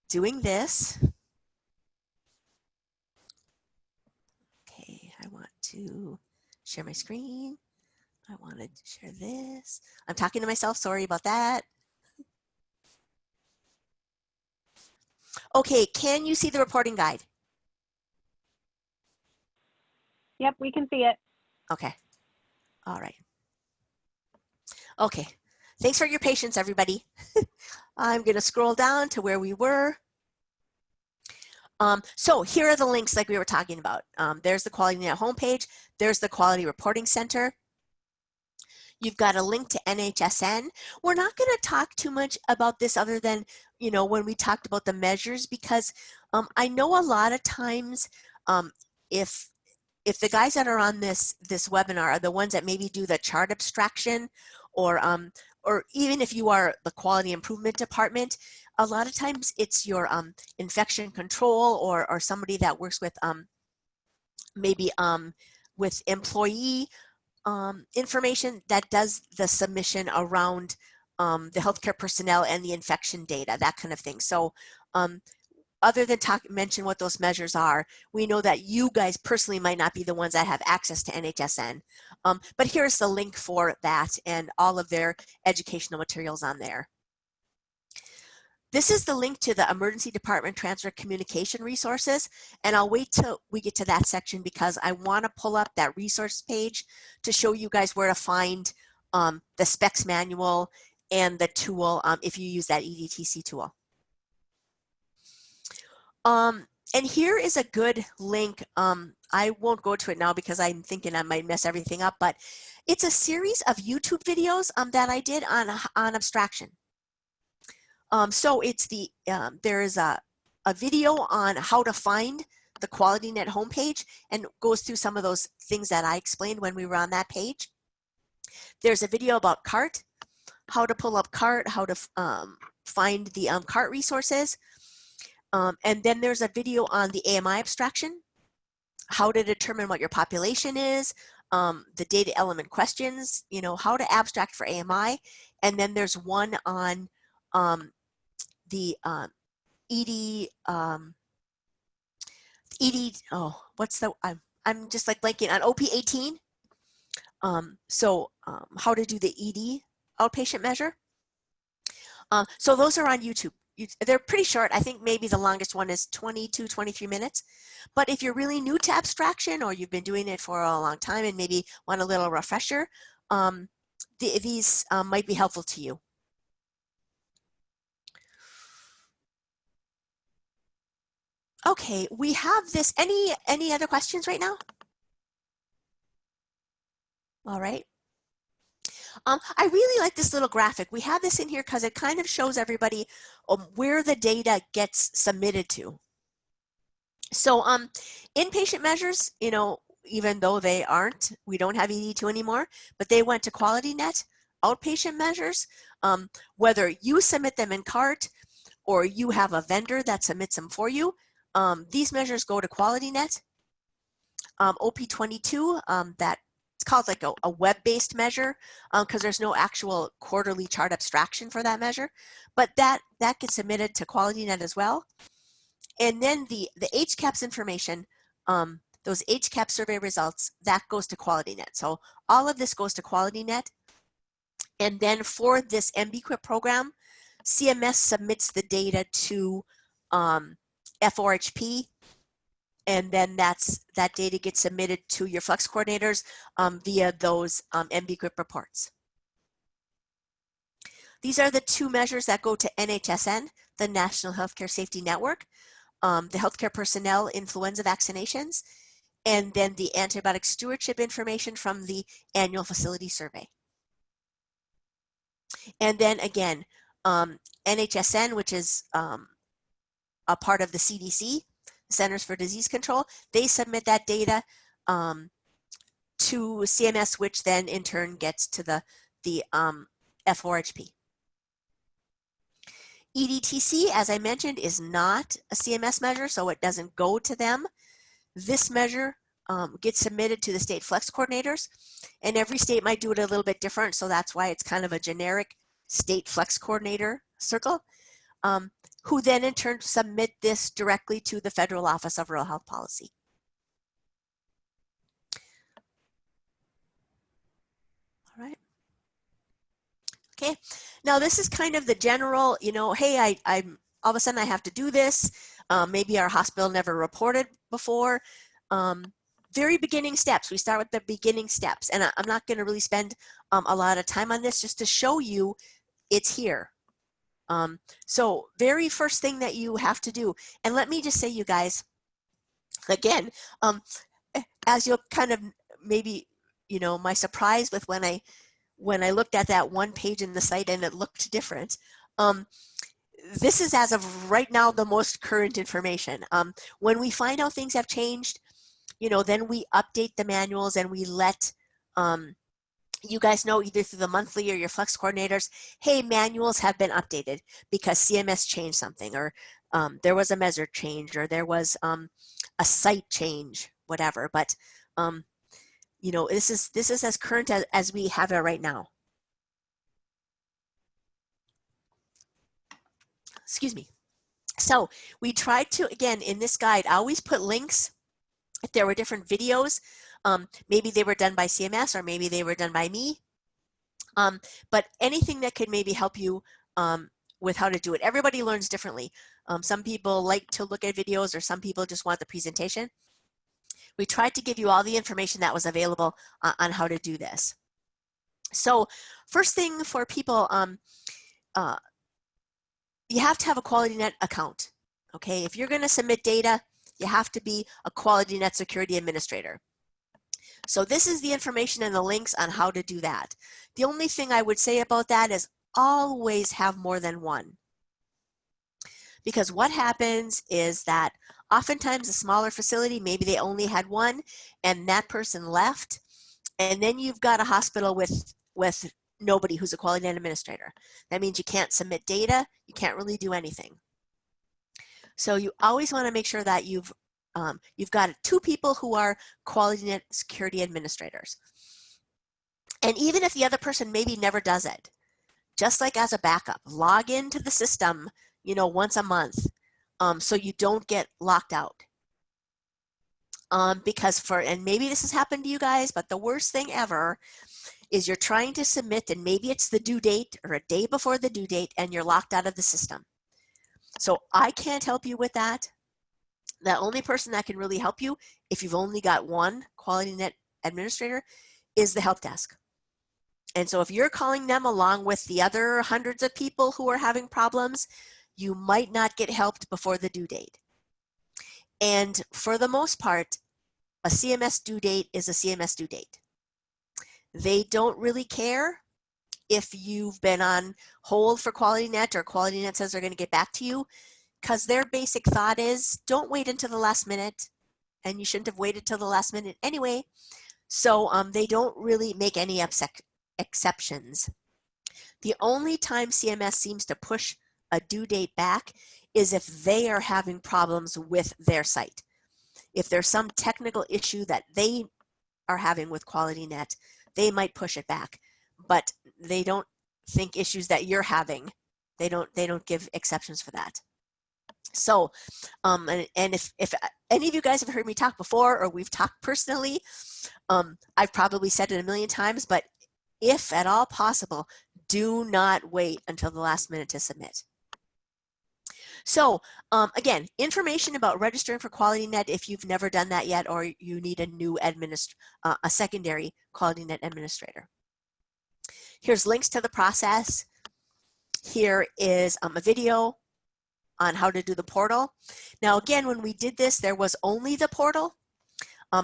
doing this. Okay, I want to share my screen. I want to share this. I'm talking to myself, sorry about that. Okay, can you see the reporting guide? Yep, we can see it. Okay, all right. Okay, thanks for your patience, everybody. I'm going to scroll down to where we were. So here are the links like we were talking about. There's the QualityNet homepage. There's the Quality Reporting Center. You've got a link to NHSN. We're not going to talk too much about this other than, you know, when we talked about the measures, because I know a lot of times if the guys that are on this webinar are the ones that maybe do the chart abstraction, or even if you are the quality improvement department, a lot of times it's your infection control or somebody that works with maybe with employee information that does the submission around the healthcare personnel and the infection data, that kind of thing. So other than mention what those measures are, we know that you guys personally might not be the ones that have access to NHSN. But here's the link for that and all of their educational materials on there. This is the link to the Emergency Department Transfer Communication Resources, and I'll wait till we get to that section because I want to pull up that resource page to show you guys where to find the specs manual and the tool if you use that EDTC tool. And here is a good link. I won't go to it now because I'm thinking I might mess everything up, but it's a series of YouTube videos that I did on abstraction. So it's there is a video on how to find the QualityNet homepage and goes through some of those things that I explained when we were on that page. There's a video about CART, how to pull up CART, how to find the CART resources. And then there's a video on the AMI abstraction, how to determine what your population is, the data element questions, you know, how to abstract for AMI, and then there's one on the ED, oh, what's the, I'm just like blanking on OP18. How to do the ED outpatient measure. So those are on YouTube. They're pretty short. I think maybe the longest one is 22, 23 minutes. But if you're really new to abstraction or you've been doing it for a long time and maybe want a little refresher, these might be helpful to you. Okay, we have this. Any other questions right now? All right. I really like this little graphic. We have this in here because it kind of shows everybody where the data gets submitted to. So inpatient measures, you know, even though they aren't, we don't have ED2 anymore, but they went to QualityNet. Outpatient measures, whether you submit them in CART or you have a vendor that submits them for you, these measures go to QualityNet. OP22, that it's called like a web-based measure because there's no actual quarterly chart abstraction for that measure, but that gets submitted to QualityNet as well. And then the HCAHPS information, those HCAHPS survey results, that goes to QualityNet. So all of this goes to QualityNet. And then for this MBQIP program, CMS submits the data to FORHP, and then that data gets submitted to your flex coordinators via those MBQIP reports. These are the two measures that go to NHSN, the National Healthcare Safety Network, the healthcare personnel influenza vaccinations, and then the antibiotic stewardship information from the annual facility survey. And then again, NHSN, which is a part of the CDC, Centers for Disease Control, they submit that data to CMS, which then in turn gets to the FORHP. EDTC, as I mentioned, is not a CMS measure, so it doesn't go to them. This measure gets submitted to the state flex coordinators, and every state might do it a little bit different, so that's why it's kind of a generic state flex coordinator circle, who then in turn submit this directly to the Federal Office of Rural Health Policy. All right. Okay, now this is kind of the general, you know, hey, I'm all of a sudden I have to do this. Maybe our hospital never reported before. Very beginning steps. We start with the beginning steps, and I'm not going to really spend a lot of time on this, just to show you it's here. So very first thing that you have to do, and let me just say, you guys, again, as you'll kind of maybe, you know, my surprise with when I looked at that one page in the site and it looked different. This is, as of right now, the most current information. When we find out things have changed, you know, then we update the manuals and we let you guys know, either through the monthly or your flex coordinators, hey, manuals have been updated because CMS changed something, or there was a measure change, or there was a site change, whatever. But you know, this is as current as we have it right now. Excuse me. So we tried to, again, in this guide, I always put links. If there were different videos, maybe they were done by CMS or maybe they were done by me. But anything that could maybe help you with how to do it. Everybody learns differently. Some people like to look at videos, or some people just want the presentation. We tried to give you all the information that was available on how to do this. So first thing for people, you have to have a QualityNet account. Okay, if you're going to submit data, you have to be a QualityNet security administrator. So this is the information and the links on how to do that. The only thing I would say about that is always have more than one. Because what happens is that oftentimes a smaller facility, maybe they only had one and that person left, and then you've got a hospital with nobody who's a QualityNet administrator. That means you can't submit data, you can't really do anything. So you always want to make sure that you've you've got 2 people who are QualityNet security administrators. And even if the other person maybe never does it, just like as a backup, log into the system, you know, once a month, so you don't get locked out. Because and maybe this has happened to you guys, but the worst thing ever is you're trying to submit and maybe it's the due date or a day before the due date and you're locked out of the system. So I can't help you with that. The only person that can really help you, if you've only got one QualityNet administrator, is the help desk. And so if you're calling them along with the other hundreds of people who are having problems, you might not get helped before the due date. And for the most part, a CMS due date is a CMS due date. They don't really care if you've been on hold for QualityNet or QualityNet says they're going to get back to you, because their basic thought is don't wait until the last minute, and you shouldn't have waited till the last minute anyway. So they don't really make any exceptions. The only time CMS seems to push a due date back is if they are having problems with their site. If there's some technical issue that they are having with QualityNet, they might push it back, but they don't think issues that you're having, they don't give exceptions for that. So, and if any of you guys have heard me talk before or we've talked personally, I've probably said it a million times, but if at all possible, do not wait until the last minute to submit. So again, information about registering for QualityNet if you've never done that yet or you need a new a secondary QualityNet administrator. Here's links to the process. Here is a video on how to do the portal. Now again, when we did this, there was only the portal.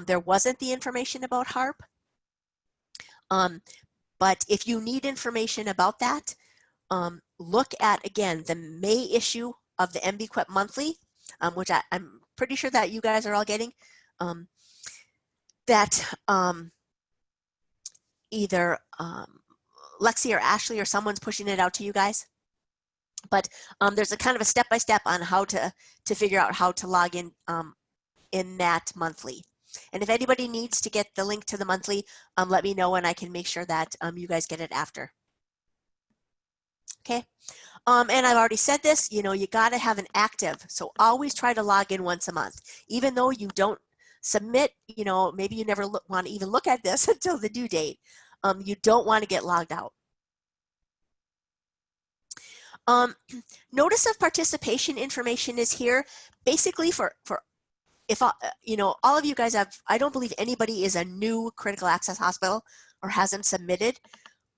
There wasn't the information about HARP. But if you need information about that, look at, again, the May issue of the MBQIP Monthly, which I'm pretty sure that you guys are all getting, either Lexi or Ashley or someone's pushing it out to you guys. But there's a kind of a step-by-step on how to figure out how to log in that monthly. And if anybody needs to get the link to the monthly, let me know and I can make sure that you guys get it after. Okay. And I've already said this, you know, you got to have an active. So always try to log in once a month, even though you don't submit, you know, maybe you never want to even look at this until the due date. You don't want to get logged out. Notice of participation information is here basically for if you know, all of you guys have, I don't believe anybody is a new critical access hospital or hasn't submitted.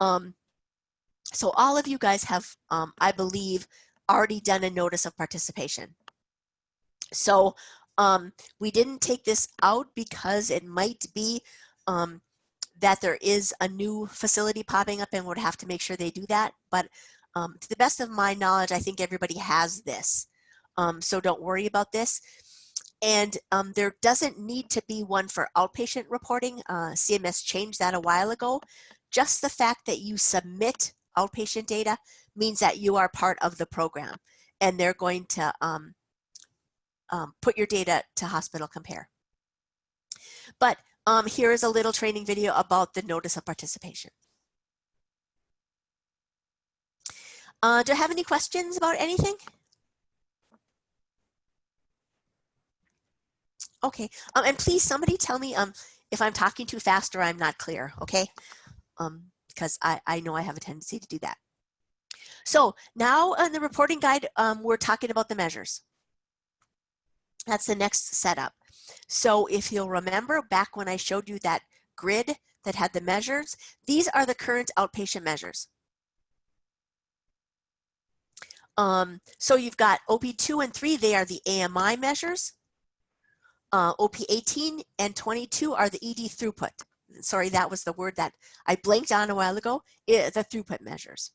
So all of you guys have, I believe, already done a notice of participation. So we didn't take this out because it might be that there is a new facility popping up and would have to make sure they do that. But to the best of my knowledge, I think everybody has this. So don't worry about this. And there doesn't need to be one for outpatient reporting. CMS changed that a while ago. Just the fact that you submit outpatient data means that you are part of the program and they're going to put your data to Hospital Compare. But here is a little training video about the notice of participation. Do I have any questions about anything? Okay, and please somebody tell me if I'm talking too fast or I'm not clear, okay? Because I know I have a tendency to do that. So now on the reporting guide, we're talking about the measures. That's the next setup. So if you'll remember back when I showed you that grid that had the measures, these are the current outpatient measures. So you've got OP2 and 3, they are the AMI measures. OP 18 and 22 are the ED throughput. Sorry, that was the word that I blanked on a while ago, the throughput measures.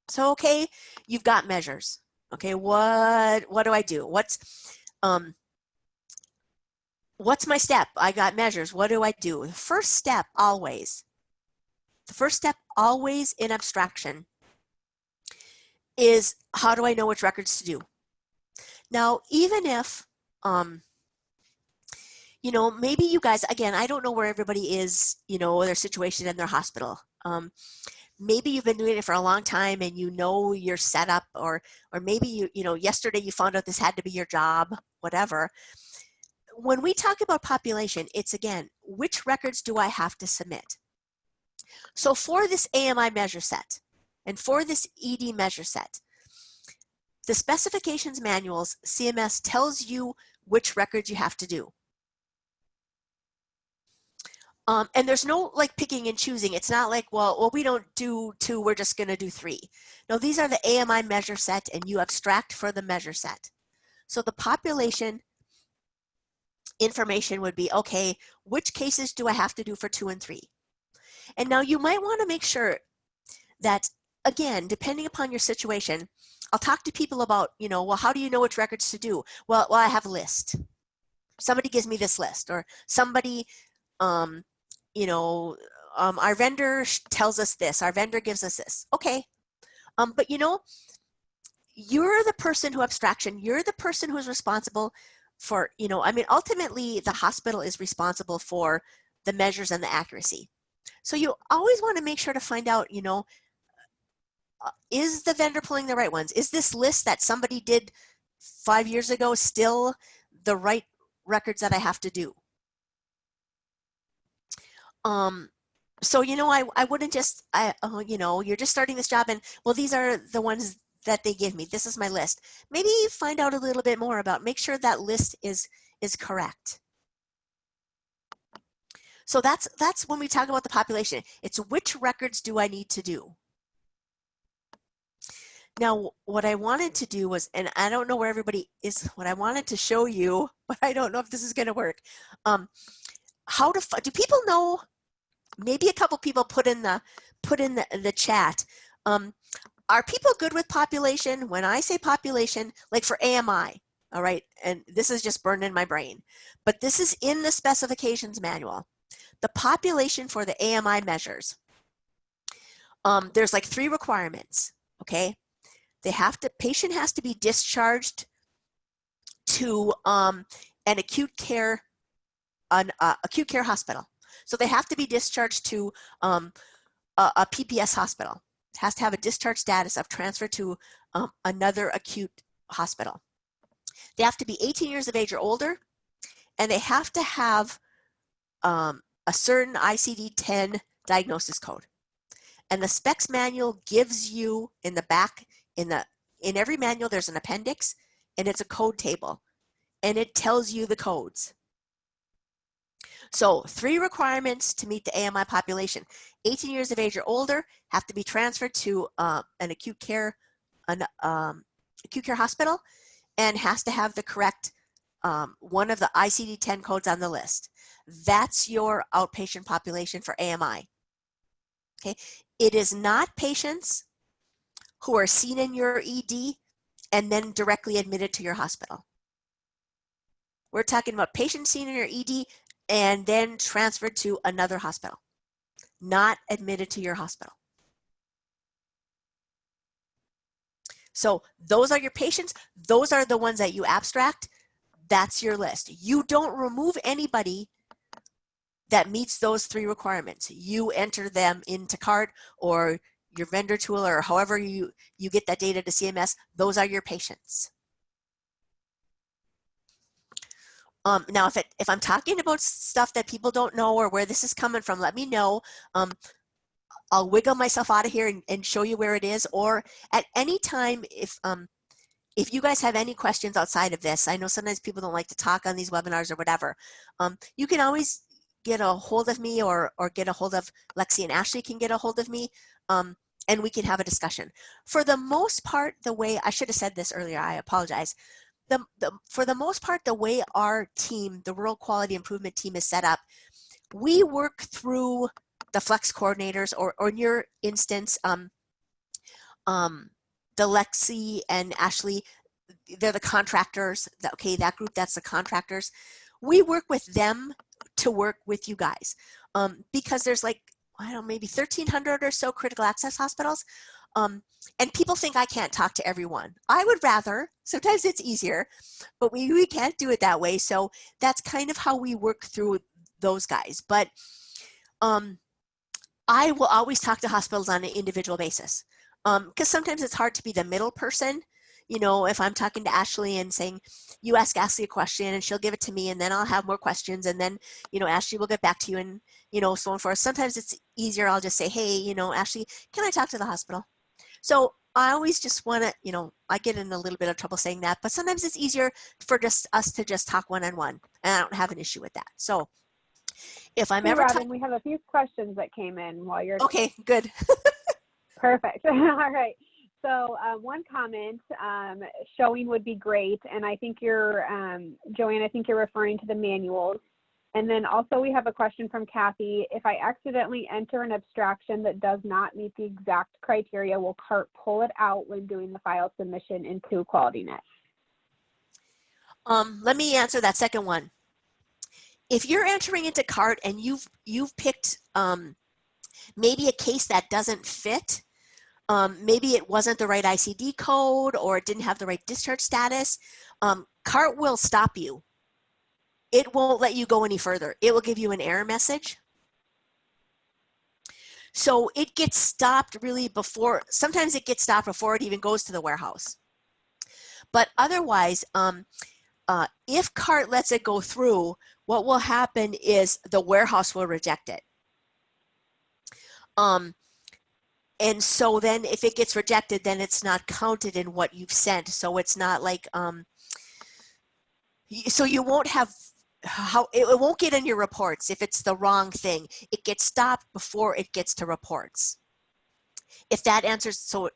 So, okay, you've got measures. Okay, what do I do? What's my step? I got measures. What do I do? The first step always in abstraction is how do I know which records to do? Now, even if you know, maybe you guys, again, I don't know where everybody is, you know, their situation in their hospital. Maybe you've been doing it for a long time and you know your setup, or maybe you know, yesterday you found out this had to be your job, whatever. When we talk about population, it's again, which records do I have to submit? So for this AMI measure set and for this ED measure set, the specifications manuals, CMS tells you which records you have to do. And there's no like picking and choosing. It's not like, well, we don't do 2, we're just going to do 3. No, these are the AMI measure set and you abstract for the measure set. So the population information would be, okay, which cases do I have to do for 2 and 3? And now you might want to make sure that, again, depending upon your situation, I'll talk to people about, you know, well, how do you know which records to do? Well, I have a list. Somebody gives me this list, or somebody, you know, our vendor tells us this, our vendor gives us this. Okay, but you know, you're the person who abstraction, you're the person who's responsible for, you know, I mean, ultimately the hospital is responsible for the measures and the accuracy. So you always want to make sure to find out, you know, is the vendor pulling the right ones? Is this list that somebody did 5 years ago still the right records that I have to do? So, you know, I wouldn't just, you know, you're just starting this job and, well, these are the ones that they give me. This is my list. Maybe find out a little bit more about, make sure that list is correct. So that's when we talk about the population. It's which records do I need to do? Now, what I wanted to do was, and I don't know where everybody is, what I wanted to show you, but I don't know if this is going to work. How to, do people know, maybe a couple people put in the chat. Are people good with population? When I say population, like for AMI, all right, and this is just burned in my brain, but this is in the specifications manual. The population for the AMI measures, there's like 3 requirements, okay? They have to, patient has to be discharged to an acute care hospital. So they have to be discharged to a PPS hospital. It has to have a discharge status of transfer to another acute hospital. They have to be 18 years of age or older, and they have to have a certain ICD-10 diagnosis code. And the specs manual gives you in the back, in every manual, there's an appendix, and it's a code table, and it tells you the codes. So 3 requirements to meet the AMI population: 18 years of age or older, have to be transferred to an acute care hospital, and has to have the correct one of the ICD-10 codes on the list. That's your outpatient population for AMI. Okay, it is not patients who are seen in your ED and then directly admitted to your hospital. We're talking about patients seen in your ED and then transferred to another hospital, not admitted to your hospital. So those are your patients. Those are the ones that you abstract. That's your list. You don't remove anybody that meets those 3 requirements. You enter them into CART or your vendor tool, or however you get that data to CMS. Those are your patients. Now, if I'm talking about stuff that people don't know or where this is coming from, let me know. I'll wiggle myself out of here and show you where it is. Or at any time, if you guys have any questions outside of this, I know sometimes people don't like to talk on these webinars or whatever. You can always get a hold of me, or get a hold of Lexi, and Ashley can get a hold of me, and we can have a discussion. For the most part, the way, I should have said this earlier, I apologize. For the most part, the way our team, the Rural Quality Improvement team, is set up, we work through the flex coordinators, or in your instance, the Lexi and Ashley, they're the contractors. Okay, that group, that's the contractors. We work with them to work with you guys, because there's like I don't know, maybe 1,300 or so critical access hospitals. And people think I can't talk to everyone. I would rather, sometimes it's easier, but we can't do it that way. So that's kind of how we work through those guys. But I will always talk to hospitals on an individual basis, because sometimes it's hard to be the middle person. You know, if I'm talking to Ashley and saying, you ask Ashley a question and she'll give it to me, and then I'll have more questions, and then, you know, Ashley will get back to you, and, you know, so on and forth. Sometimes it's easier, I'll just say, hey, you know, Ashley, can I talk to the hospital? So I always just want to, you know, I get in a little bit of trouble saying that, but sometimes it's easier for just us to just talk one-on-one, and I don't have an issue with that. So if I'm ever Robin, we have a few questions that came in while you're. Okay, good. Perfect. All right. So one comment, showing would be great. And I think you're, Joanne, I think you're referring to the manuals. And then also we have a question from Kathy. If I accidentally enter an abstraction that does not meet the exact criteria, will CART pull it out when doing the file submission into QualityNet? Let me answer that second one. If you're entering into CART and you've picked maybe a case that doesn't fit, maybe it wasn't the right ICD code, or it didn't have the right discharge status, CART will stop you. It won't let you go any further. It will give you an error message. So it gets stopped really before, sometimes it gets stopped before it even goes to the warehouse. But otherwise, if CART lets it go through, what will happen is the warehouse will reject it. And so then if it gets rejected, then it's not counted in what you've sent. So it's not like, so you won't have, it won't get in your reports if it's the wrong thing. It gets stopped before it gets to reports. If that answers, so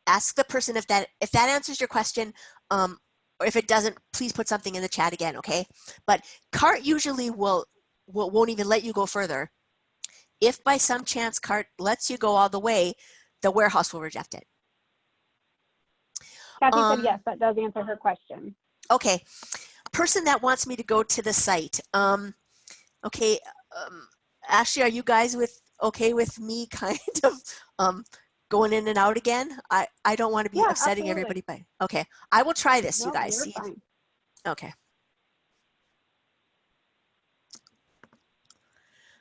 ask the person if that answers your question, or if it doesn't, please put something in the chat again, okay? But CART usually won't even let you go further. If by some chance CART lets you go all the way, the warehouse will reject it. Kathy said yes, that does answer her question. Okay, person that wants me to go to the site. Okay, Ashley, are you guys okay with me kind of going in and out again? I don't want to be upsetting everybody by, okay, I will try this, you guys. You're fine. Okay.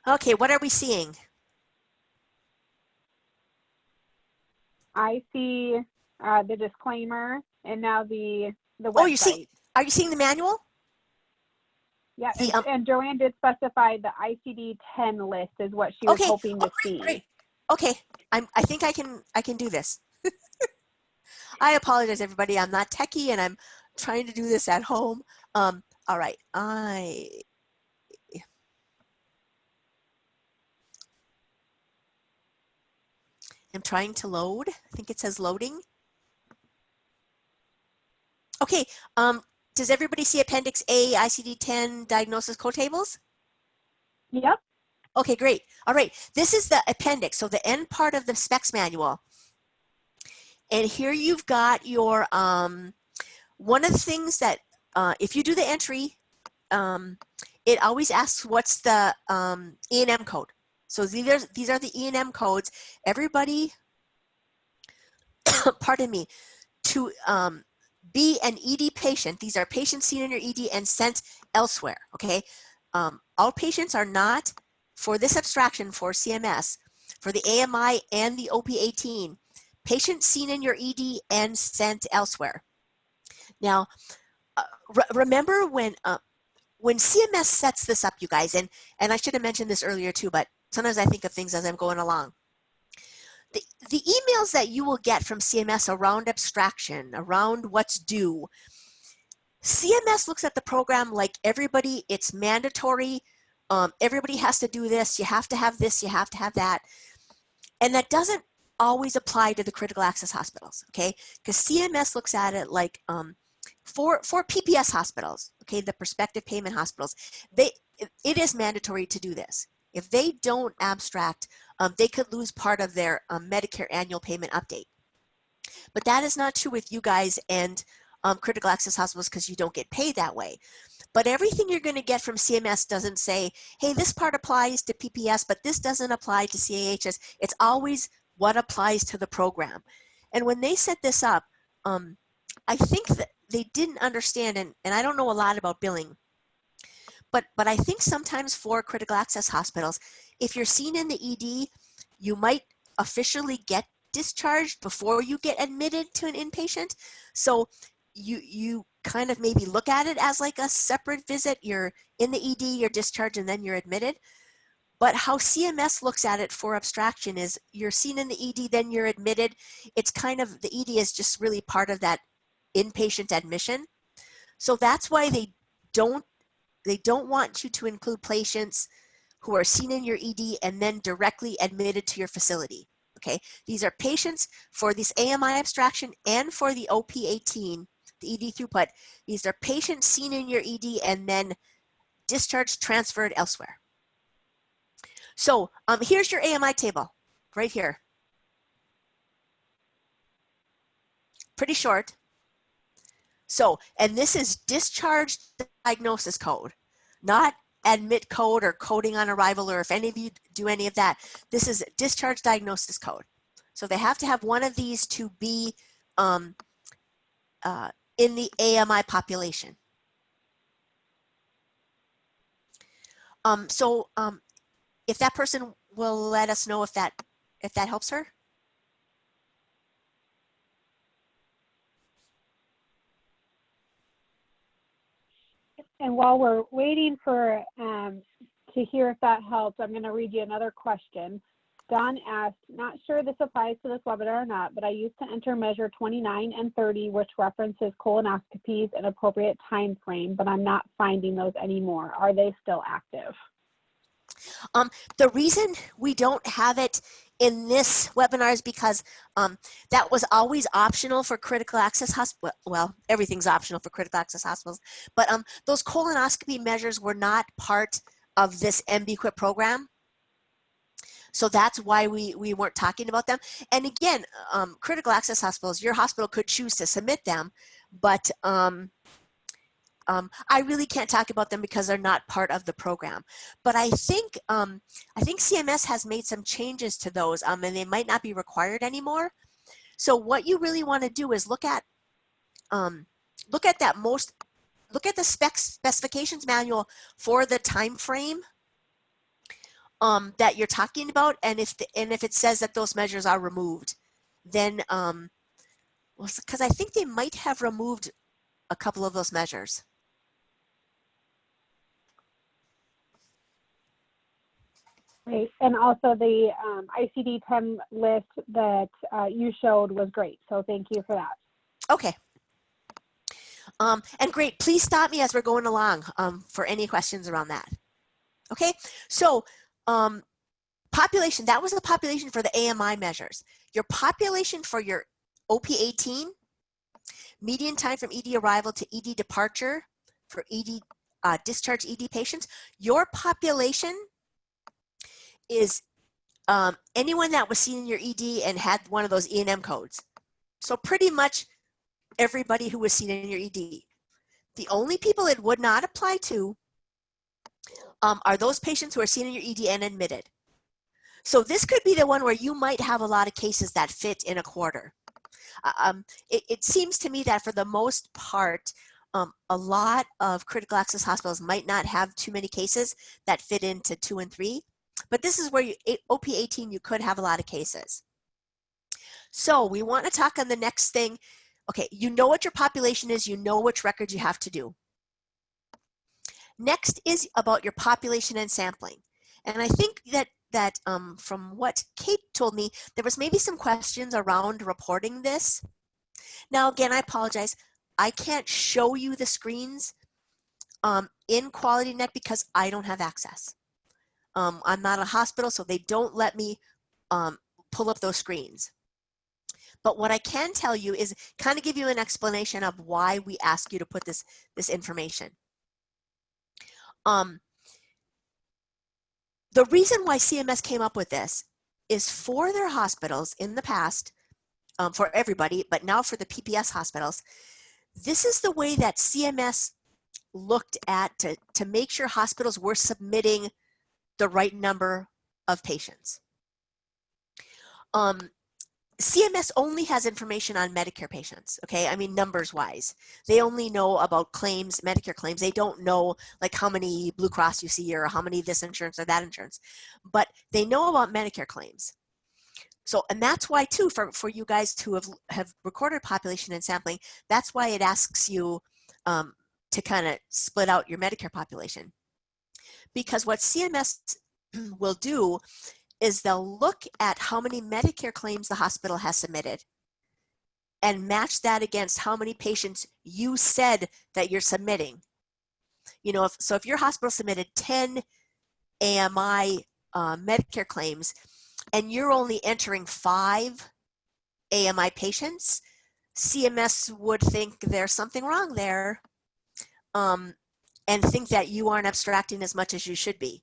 Okay, what are we seeing? I see the disclaimer and now the website. Oh, are you seeing the manual? Yeah, and Joanne did specify the ICD-10 list is what she was hoping to see. Great. Okay, I think I can do this. I apologize, everybody. I'm not techie, and I'm trying to do this at home. All right, I'm trying to load. I think it says loading. Okay, does everybody see Appendix A, ICD-10 diagnosis code tables? Yep. Okay, great. All right, this is the appendix, so the end part of the specs manual. And here you've got your, one of the things that, if you do the entry, it always asks what's the E&M code. So these are the E&M codes. Everybody, pardon me, to be an ED patient, these are patients seen in your ED and sent elsewhere, okay? All patients are not, for this abstraction for CMS, for the AMI and the OP18, patients seen in your ED and sent elsewhere. Now, remember when CMS sets this up, you guys, and I should have mentioned this earlier too, but sometimes I think of things as I'm going along. The emails that you will get from CMS around abstraction, around what's due, CMS looks at the program like everybody, it's mandatory, everybody has to do this, you have to have this, you have to have that. And that doesn't always apply to the critical access hospitals, okay? Because CMS looks at it like for PPS hospitals, okay, the prospective payment hospitals, it is mandatory to do this. If they don't abstract, they could lose part of their Medicare annual payment update. But that is not true with you guys and critical access hospitals because you don't get paid that way. But everything you're going to get from CMS doesn't say, hey, this part applies to PPS, but this doesn't apply to CAHS. It's always what applies to the program. And when they set this up, I think that they didn't understand, and I don't know a lot about billing, but I think sometimes for critical access hospitals, if you're seen in the ED, you might officially get discharged before you get admitted to an inpatient. So you kind of maybe look at it as like a separate visit. You're in the ED, you're discharged, and then you're admitted. But how CMS looks at it for abstraction is you're seen in the ED, then you're admitted. It's kind of, the ED is just really part of that inpatient admission. So that's why they don't want you to include patients who are seen in your ED and then directly admitted to your facility. Okay, these are patients for this AMI abstraction and for the OP18, the ED throughput. These are patients seen in your ED and then discharged, transferred elsewhere. So here's your AMI table right here. Pretty short. So, and this is discharge diagnosis code, not admit code or coding on arrival, or if any of you do any of that. This is discharge diagnosis code. So they have to have one of these to be in the AMI population. If that person will let us know if that helps her. And while we're waiting for to hear if that helps, I'm going to read you another question. Don asked, not sure this applies to this webinar or not, but I used to enter measure 29 and 30, which references colonoscopies and appropriate time frame, but I'm not finding those anymore. Are they still active? The reason we don't have it in this webinar is because that was always optional for critical access hospitals. Well, everything's optional for critical access hospitals, but those colonoscopy measures were not part of this MBQIP program. So that's why we weren't talking about them. And again, critical access hospitals, your hospital could choose to submit them, but I really can't talk about them because they're not part of the program. But I think CMS has made some changes to those, and they might not be required anymore. So what you really want to do is look at the specifications manual for the time frame that you're talking about, and if it says that those measures are removed, then because I think they might have removed a couple of those measures. Great. And also the ICD-10 list that you showed was great. So thank you for that. Okay. And great, please stop me as we're going along for any questions around that. Okay, so population, that was the population for the AMI measures. Your population for your OP18, median time from ED arrival to ED departure for ED discharge ED patients, your population is anyone that was seen in your ED and had one of those E&M codes. So pretty much everybody who was seen in your ED. The only people it would not apply to are those patients who are seen in your ED and admitted. So this could be the one where you might have a lot of cases that fit in a quarter. It seems to me that for the most part, a lot of critical access hospitals might not have too many cases that fit into 2 and 3, but this is where OP18, you could have a lot of cases. So we want to talk on the next thing. Okay, you know what your population is, you know which records you have to do. Next is about your population and sampling. And I think that from what Kate told me, there was maybe some questions around reporting this. Now, again, I apologize. I can't show you the screens in QualityNet because I don't have access. I'm not a hospital, so they don't let me pull up those screens. But what I can tell you is kind of give you an explanation of why we ask you to put this information. The reason why CMS came up with this is for their hospitals in the past, for everybody, but now for the PPS hospitals, this is the way that CMS looked at to make sure hospitals were submitting the right number of patients. CMS only has information on Medicare patients, okay? I mean, numbers wise. They only know about claims, Medicare claims. They don't know like how many Blue Cross you see or how many this insurance or that insurance, but they know about Medicare claims. So, and that's why too, for you guys who have recorded population and sampling, that's why it asks you to kind of split out your Medicare population. Because what CMS will do is they'll look at how many Medicare claims the hospital has submitted and match that against how many patients you said that you're submitting. You know, if your hospital submitted 10 AMI Medicare claims and you're only entering 5 AMI patients, CMS would think there's something wrong there and think that you aren't abstracting as much as you should be.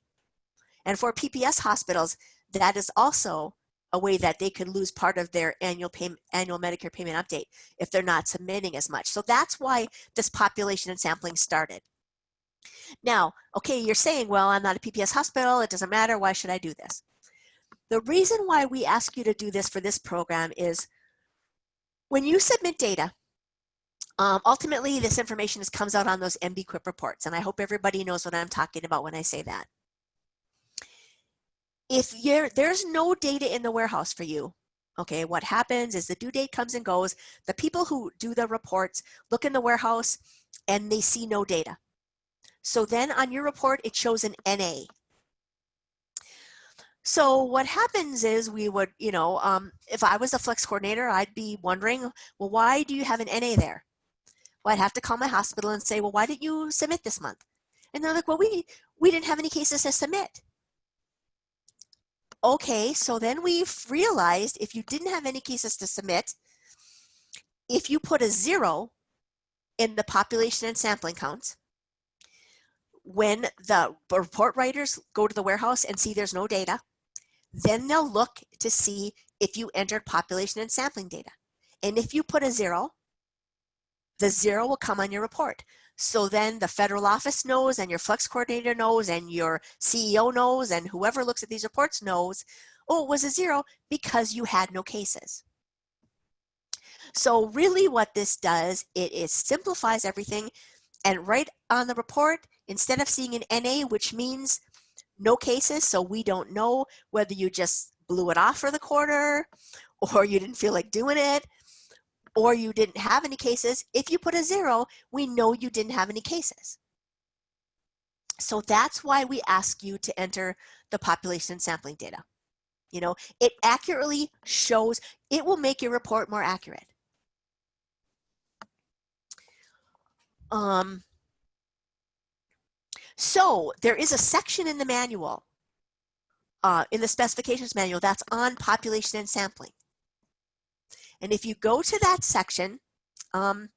And for PPS hospitals, that is also a way that they could lose part of their annual Medicare payment update if they're not submitting as much. So that's why this population and sampling started. Now, okay, you're saying, well, I'm not a PPS hospital, it doesn't matter, why should I do this? The reason why we ask you to do this for this program is when you submit data, ultimately this information comes out on those MBQIP reports, and I hope everybody knows what I'm talking about when I say that. If there's no data in the warehouse for you, okay, what happens is the due date comes and goes. The people who do the reports look in the warehouse and they see no data. So then on your report, it shows an NA. So what happens is we would, you know, if I was a flex coordinator, I'd be wondering, well, why do you have an NA there? Well, I'd have to call my hospital and say, well, why didn't you submit this month? And they're like, well, we didn't have any cases to submit. Okay, so then we've realized if you didn't have any cases to submit, if you put a 0 in the population and sampling counts, when the report writers go to the warehouse and see there's no data, then they'll look to see if you entered population and sampling data. And if you put a 0, the 0 will come on your report. So then the federal office knows and your flex coordinator knows and your CEO knows and whoever looks at these reports knows, oh, it was a 0 because you had no cases. So really what this does, it simplifies everything, and right on the report, instead of seeing an NA, which means no cases, so we don't know whether you just blew it off for the quarter or you didn't feel like doing it, or you didn't have any cases. If you put a 0, we know you didn't have any cases. So that's why we ask you to enter the population sampling data. You know, it accurately shows, it will make your report more accurate. So there is a section in the manual, in the specifications manual, that's on population and sampling. And if you go to that section, and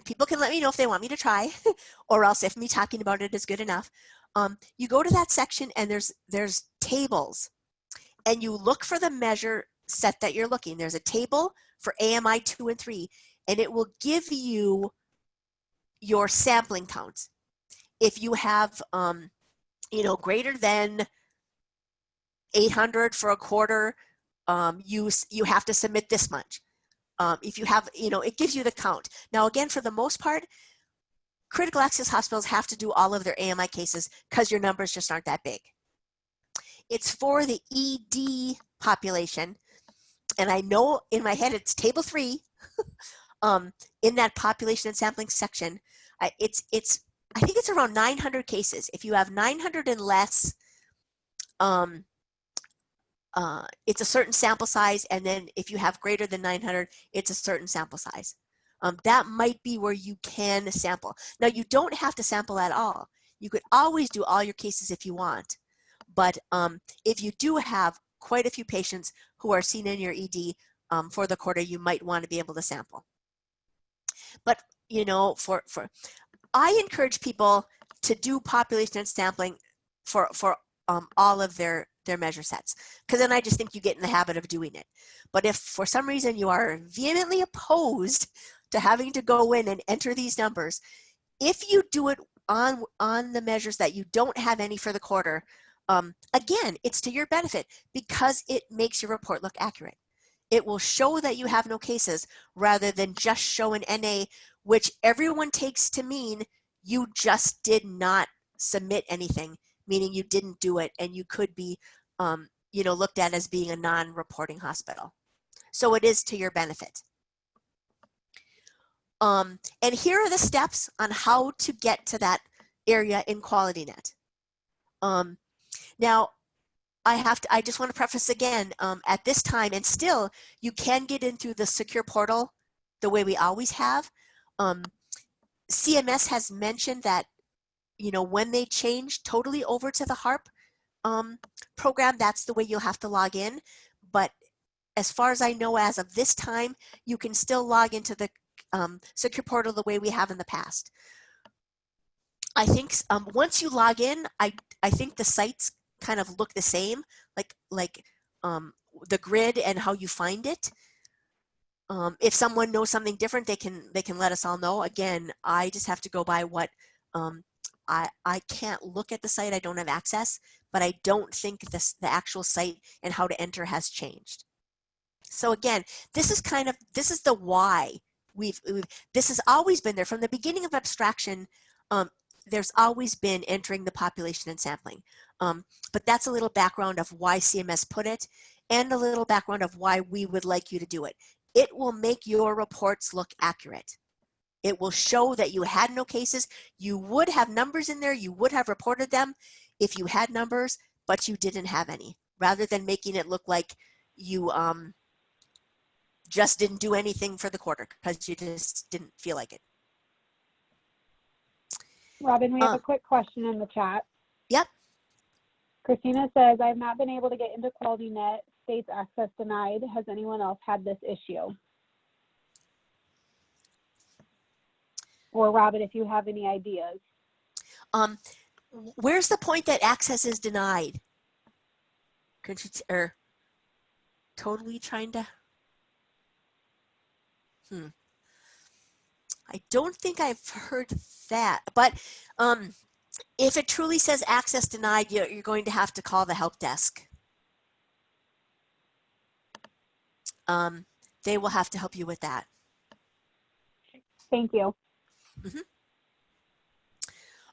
people can let me know if they want me to try, or else if me talking about it is good enough. You go to that section and there's tables, and you look for the measure set that you're looking. There's a table for AMI 2 and 3, and it will give you your sampling counts. If you have, you know, greater than 800 for a quarter, you have to submit this much. If you have, you know, it gives you the count. Now, again, for the most part, critical access hospitals have to do all of their AMI cases because your numbers just aren't that big. It's for the ED population, and I know in my head it's table 3. In that population and sampling section, I think it's around 900 cases. If you have 900 and less, it's a certain sample size, and then if you have greater than 900, it's a certain sample size. That might be where you can sample. Now, you don't have to sample at all. You could always do all your cases if you want, but if you do have quite a few patients who are seen in your ED for the quarter, you might want to be able to sample. But, you know, I encourage people to do population and sampling for all of their measure sets, because then I just think you get in the habit of doing it. But if for some reason you are vehemently opposed to having to go in and enter these numbers, If you do it on the measures that you don't have any for the quarter, again, it's to your benefit because it makes your report look accurate. It will show that you have no cases rather than just show an NA, which everyone takes to mean you just did not submit anything, meaning you didn't do it, and you could be looked at as being a non-reporting hospital. So it is to your benefit. And here are the steps on how to get to that area in QualityNet. Now, I just want to preface again, at this time, and still, you can get in through the secure portal the way we always have. CMS has mentioned that, when they change totally over to the HARP program, that's the way you'll have to log in. But as far as I know, as of this time, you can still log into the secure portal the way we have in the past. I think once you log in, I think the sites kind of look the same, like the grid and how you find it. If someone knows something different, they can let us all know. Again, I just have to go by what I can't look at the site. I don't have access, but I don't think the actual site and how to enter has changed. So again, this is the why this has always been there from the beginning of abstraction. There's always been entering the population and sampling. But that's a little background of why CMS put it and a little background of why we would like you to do it. It will make your reports look accurate. It will show that you had no cases. You would have numbers in there. You would have reported them if you had numbers, but you didn't have any, rather than making it look like you just didn't do anything for the quarter because you just didn't feel like it. Robin, we have a quick question in the chat. Yep. Christina says, I have not been able to get into QualityNet, states access denied. Has anyone else had this issue? Or Robin, if you have any ideas. Where's the point that access is denied? Could you, or totally trying to, I don't think I've heard that, but if it truly says access denied, you're going to have to call the help desk. They will have to help you with that. Thank you. Mm-hmm.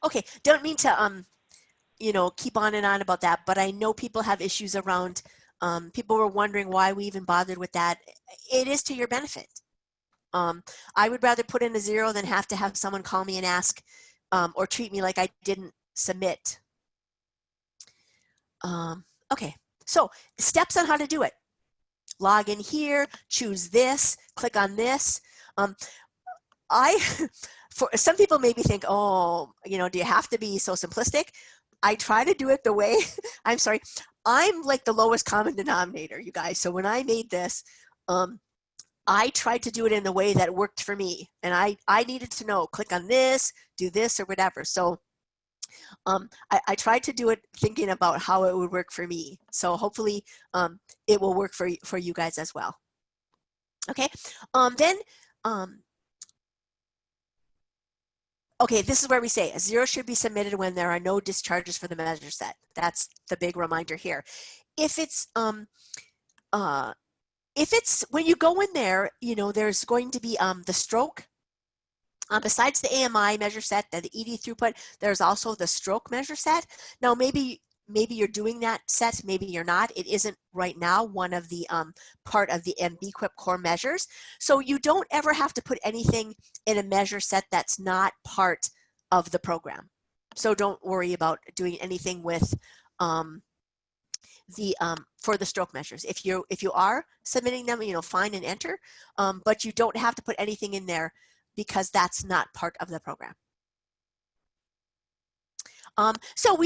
Okay, don't mean to keep on and on about that, but I know people have issues around, people were wondering why we even bothered with that. It is to your benefit. I would rather put in a 0 than have to have someone call me and ask or treat me like I didn't submit. Okay, so steps on how to do it. Log in here, choose this, click on this. For some people maybe think, oh, do you have to be so simplistic? I try to do it the way, I'm sorry, I'm like the lowest common denominator, you guys. So when I made this, I tried to do it in the way that worked for me. And I needed to know, click on this, do this or whatever. So I tried to do it thinking about how it would work for me. So hopefully it will work for you guys as well. Okay, okay, this is where we say a 0 should be submitted when there are no discharges for the measure set. That's the big reminder here. If it's when you go in there, there's going to be the stroke. Besides the AMI measure set, the ED throughput, there's also the stroke measure set. Now, maybe you're doing that set, maybe you're not. It isn't right now one of the part of the MBQIP core measures. So you don't ever have to put anything in a measure set that's not part of the program. So don't worry about doing anything with for the stroke measures. If you are submitting them, fine and enter, but you don't have to put anything in there because that's not part of the program. So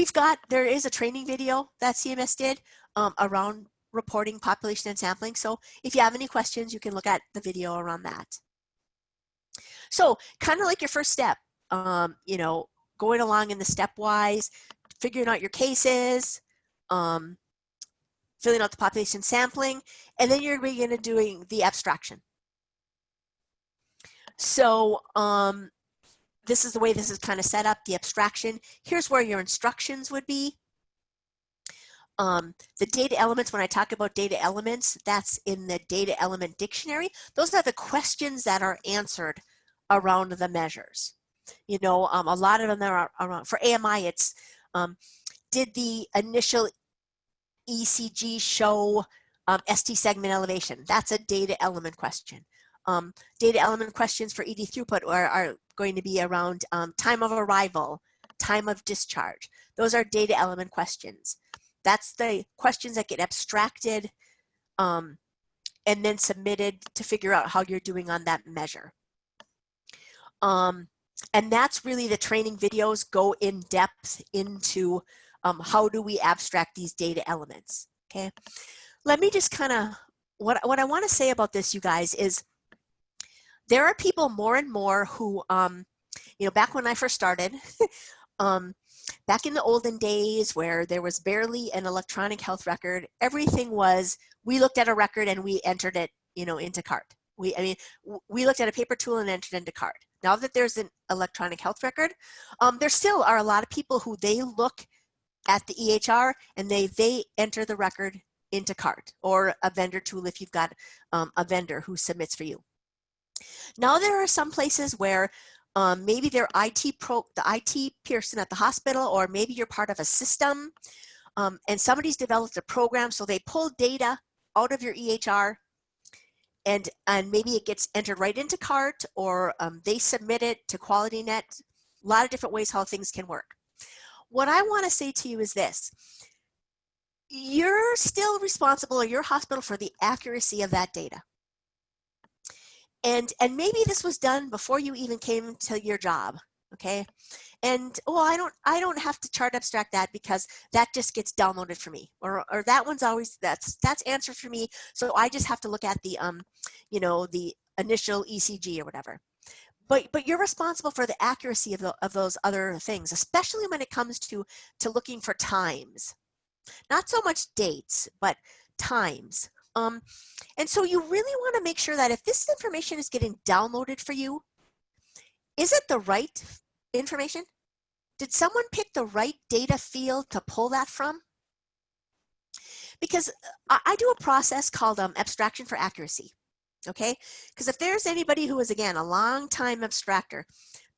there is a training video that CMS did around reporting population and sampling. So if you have any questions, you can look at the video around that. So kind of like your first step, going along in the stepwise, figuring out your cases, filling out the population sampling, and then you're going to doing the abstraction. So this is the way this is kind of set up, the abstraction. Here's where your instructions would be. The data elements, when I talk about data elements, that's in the data element dictionary. Those are the questions that are answered around the measures. You know, a lot of them are around, for AMI, it's did the initial ECG show ST segment elevation? That's a data element question. Data element questions for ED throughput are going to be around time of arrival, time of discharge. Those are data element questions. That's the questions that get abstracted and then submitted to figure out how you're doing on that measure. And that's really the training videos go in depth into how do we abstract these data elements, okay? Let me just kind of, what I want to say about this, you guys, is there are people more and more who, you know, back when I first started, back in the olden days where there was barely an electronic health record, everything was, we looked at a record and we entered it, you know, into CART. We looked at a paper tool and entered into CART. Now that there's an electronic health record, there still are a lot of people who they look at the EHR and they enter the record into CART or a vendor tool if you've got a vendor who submits for you. Now there are some places where maybe they're the IT person at the hospital, or maybe you're part of a system and somebody's developed a program so they pull data out of your EHR and maybe it gets entered right into CART, or they submit it to QualityNet. A lot of different ways how things can work. What I want to say to you is this: you're still responsible, or your hospital, for the accuracy of that data. And maybe this was done before you even came to your job, okay? And oh, I don't have to chart abstract that because that just gets downloaded for me, or that one's always that's answered for me. So I just have to look at the you know, the initial ECG or whatever. But you're responsible for the accuracy of those other things, especially when it comes to looking for times. Not so much dates, but times. And so you really want to make sure that if this information is getting downloaded for you, is it the right information? Did someone pick the right data field to pull that from? Because I do a process called abstraction for accuracy, okay? Because if there's anybody who is, again, a long time abstractor,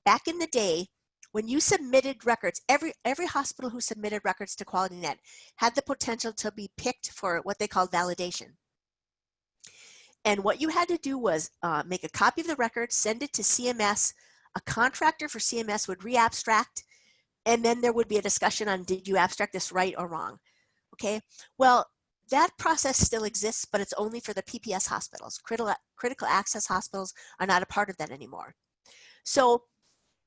back in the day, when you submitted records, every hospital who submitted records to QualityNet had the potential to be picked for what they called validation. And what you had to do was make a copy of the record, send it to CMS. A contractor for CMS would re-abstract, and then there would be a discussion on, did you abstract this right or wrong? Okay, well, that process still exists, but it's only for the PPS hospitals. Critical access hospitals are not a part of that anymore. So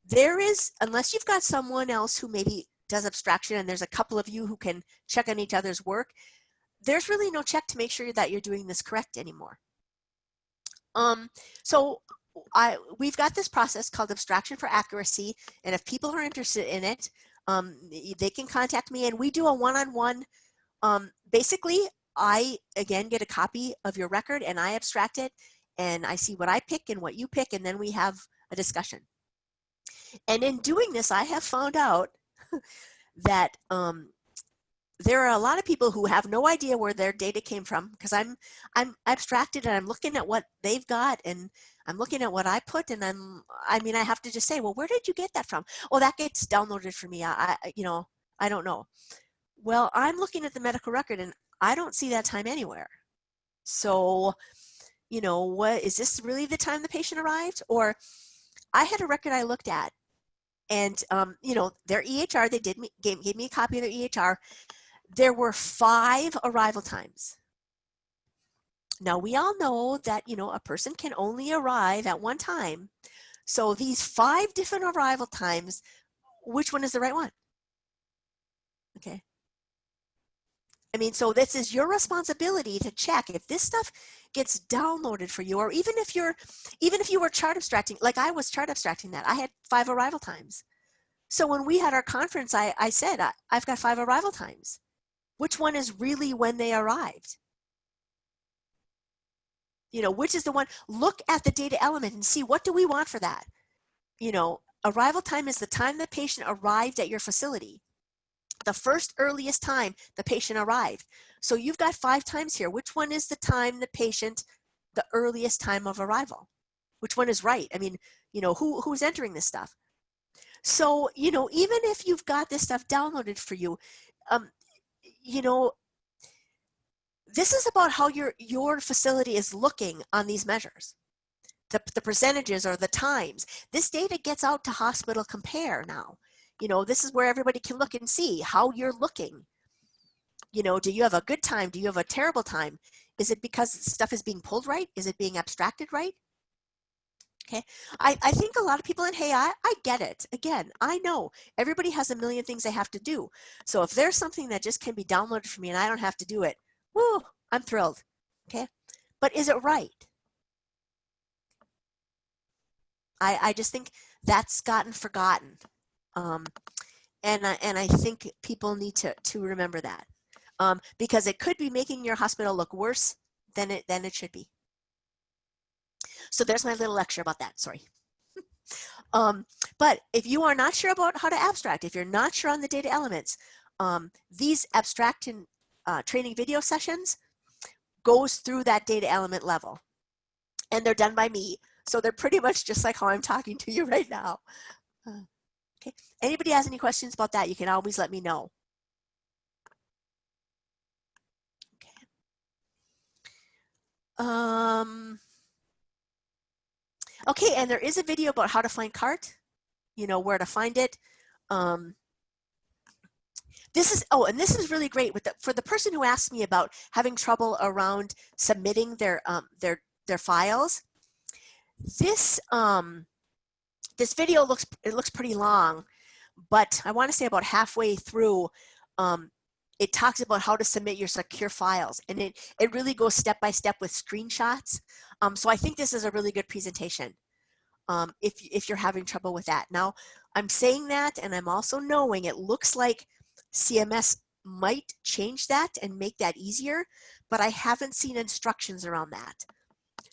there is, unless you've got someone else who maybe does abstraction and there's a couple of you who can check on each other's work, there's really no check to make sure that you're doing this correct anymore. So we've got this process called abstraction for accuracy, and if people are interested in it, they can contact me and we do a one-on-one. Basically, I, again, get a copy of your record and I abstract it and I see what I pick and what you pick, and then we have a discussion. And in doing this, I have found out that there are a lot of people who have no idea where their data came from, because I'm abstracted and I'm looking at what they've got and I'm looking at what I put, and I have to just say, well, where did you get that from? Oh, that gets downloaded for me. You know, I don't know. Well, I'm looking at the medical record and I don't see that time anywhere. So, you know, what is this really the time the patient arrived? Or I had a record I looked at, and you know, their EHR, they gave me a copy of their EHR. There were 5 arrival times. Now we all know that, you know, a person can only arrive at one time. So these 5 different arrival times, which one is the right one? Okay. I mean, so this is your responsibility to check if this stuff gets downloaded for you, or even if you were chart abstracting, like I was chart abstracting that, I had 5 arrival times. So when we had our conference, I said, I've got 5 arrival times. Which one is really when they arrived? You know, which is the one? Look at the data element and see, what do we want for that? You know, arrival time is the time the patient arrived at your facility. The first earliest time the patient arrived. So you've got 5 times here. Which one is the time the patient, the earliest time of arrival? Which one is right? I mean, you know, who's entering this stuff? So, you know, even if you've got this stuff downloaded for you, you know, this is about how your facility is looking on these measures. The percentages or the times. This data gets out to Hospital Compare now. You know, this is where everybody can look and see how you're looking. You know, do you have a good time? Do you have a terrible time? Is it because stuff is being pulled right? Is it being abstracted right? Okay, I think a lot of people, and hey, I get it. Again, I know everybody has a million things they have to do. So if there's something that just can be downloaded for me and I don't have to do it, woo, I'm thrilled. Okay, but is it right? I just think that's gotten forgotten. And I think people need to remember that, because it could be making your hospital look worse than it should be. So there's my little lecture about that, sorry. But if you are not sure about how to abstract, if you're not sure on the data elements, these abstraction training video sessions goes through that data element level. And they're done by me. So they're pretty much just like how I'm talking to you right now. Okay. Anybody has any questions about that, you can always let me know. Okay. Okay, and there is a video about how to find CART, you know, where to find it. This is, oh, and this is really great with for the person who asked me about having trouble around submitting their files. This this video looks pretty long, but I want to say about halfway through, it talks about how to submit your secure files, and it really goes step by step with screenshots. So I think this is a really good presentation if you're having trouble with that. Now, I'm saying that, and I'm also knowing it looks like CMS might change that and make that easier, but I haven't seen instructions around that.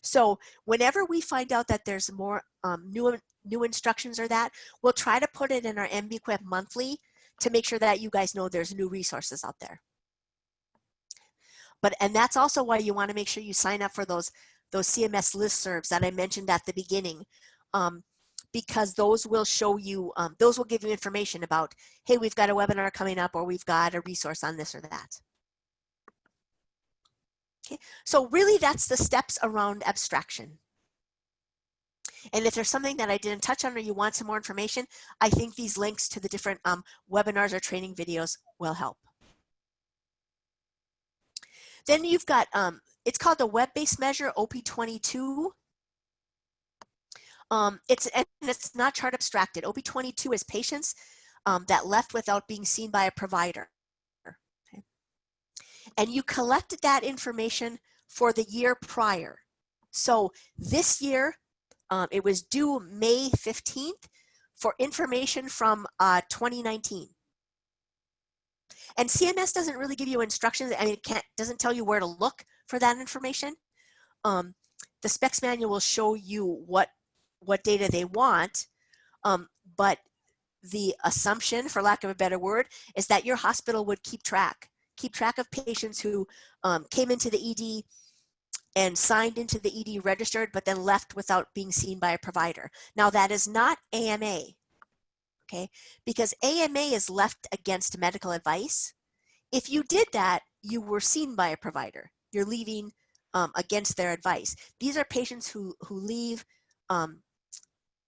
So whenever we find out that there's more new instructions or that, we'll try to put it in our MBQIP monthly to make sure that you guys know there's new resources out there. And that's also why you want to make sure you sign up for those CMS listservs that I mentioned at the beginning, because those will show you, those will give you information about, hey, we've got a webinar coming up, or we've got a resource on this or that. Okay, so really that's the steps around abstraction. And if there's something that I didn't touch on or you want some more information, I think these links to the different webinars or training videos will help. Then you've got, it's called the web-based measure, OP22. It's not chart abstracted. OP22 is patients that left without being seen by a provider. Okay. And you collected that information for the year prior. So this year, it was due May 15th for information from 2019. And CMS doesn't really give you instructions. I mean, it doesn't tell you where to look for that information. The specs manual will show you what data they want, but the assumption, for lack of a better word, is that your hospital would keep track of patients who came into the ED and signed into the ED, registered, but then left without being seen by a provider. Now that is not AMA, okay? Because AMA is left against medical advice. If you did that, you were seen by a provider. You're leaving against their advice. These are patients who leave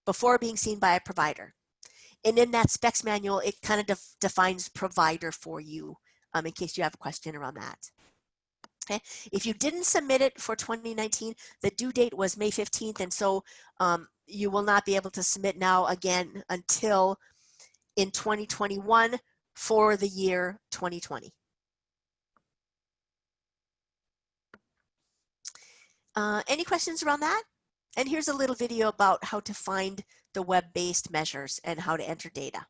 before being seen by a provider. And in that specs manual, it kind of defines provider for you, in case you have a question around that. Okay. If you didn't submit it for 2019, the due date was May 15th, and so you will not be able to submit now again until in 2021 for the year 2020. Any questions around that? And here's a little video about how to find the web-based measures and how to enter data.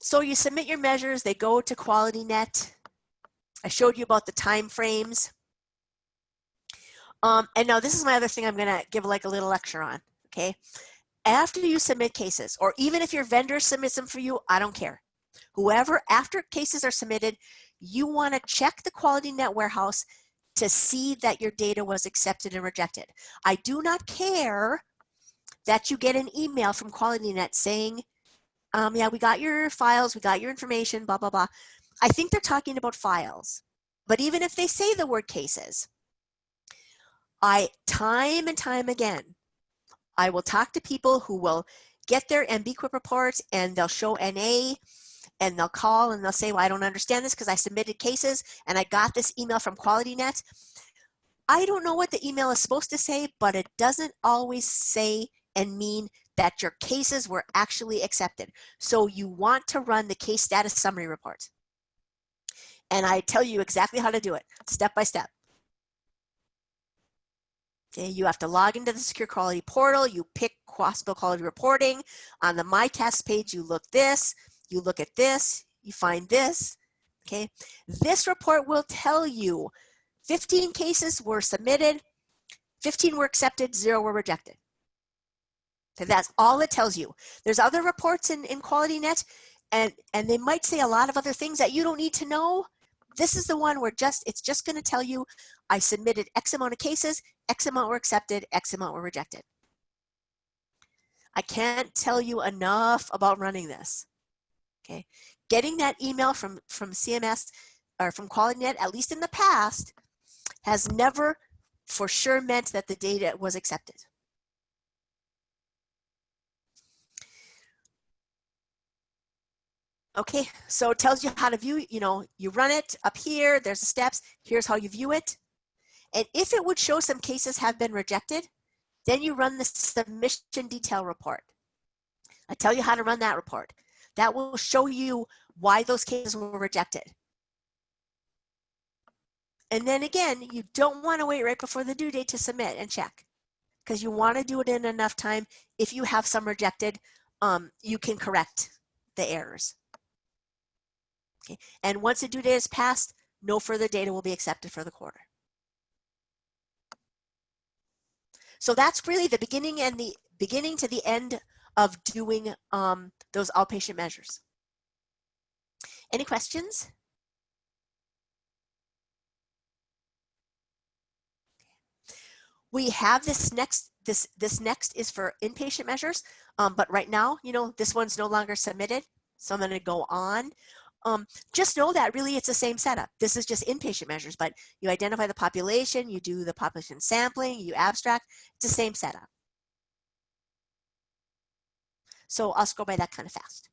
So you submit your measures, they go to QualityNet. I showed you about the time frames. And now this is my other thing I'm gonna give like a little lecture on, okay? After you submit cases, or even if your vendor submits them for you, I don't care. Whoever, after cases are submitted, you wanna check the QualityNet warehouse to see that your data was accepted and rejected. I do not care that you get an email from QualityNet saying, yeah, we got your files, we got your information, blah, blah, blah. I think they're talking about files. But even if they say the word cases, time and time again, I will talk to people who will get their MBQIP reports and they'll show NA and they'll call and they'll say, well, I don't understand this because I submitted cases and I got this email from QualityNet. I don't know what the email is supposed to say, but it doesn't always say and mean that your cases were actually accepted. So you want to run the case status summary report. And I tell you exactly how to do it, step by step. Okay, you have to log into the Secure Quality Portal, you pick Hospital Quality Reporting. On the My Tasks page, you look this, you look at this, you find this, okay? This report will tell you 15 cases were submitted, 15 were accepted, 0 were rejected. So that's all it tells you. There's other reports in QualityNet, and they might say a lot of other things that you don't need to know. This is the one where it's just going to tell you, I submitted X amount of cases, X amount were accepted, X amount were rejected. I can't tell you enough about running this. Okay, getting that email from CMS or from QualityNet, at least in the past, has never for sure meant that the data was accepted. Okay, so it tells you how to view, you run it up here, there's the steps, here's how you view it. And if it would show some cases have been rejected, then you run the submission detail report. I tell you how to run that report. That will show you why those cases were rejected. And then again, you don't want to wait right before the due date to submit and check, because you want to do it in enough time. If you have some rejected, you can correct the errors. Okay. And once the due date is passed, no further data will be accepted for the quarter. So that's really the beginning to the end of doing those outpatient measures. Any questions? We have this next is for inpatient measures, but right now, this one's no longer submitted, so I'm going to go on. Just know that really it's the same setup. This is just inpatient measures, but you identify the population, you do the population sampling, you abstract, it's the same setup. So I'll scroll by that kind of fast.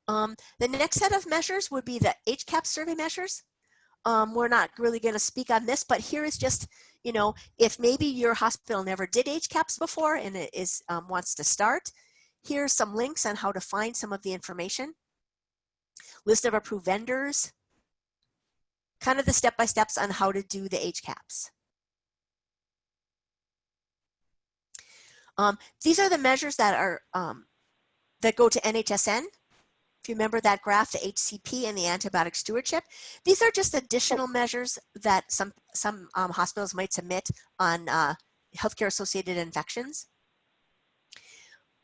The next set of measures would be the HCAP survey measures. We're not really going to speak on this, but here is just, if maybe your hospital never did HCAPs before and it is wants to start, here's some links on how to find some of the information. List of approved vendors, kind of the step-by-steps on how to do the HCAPs. These are the measures that are that go to NHSN. If you remember that graph, the HCP and the antibiotic stewardship, these are just additional measures that some hospitals might submit on healthcare-associated infections.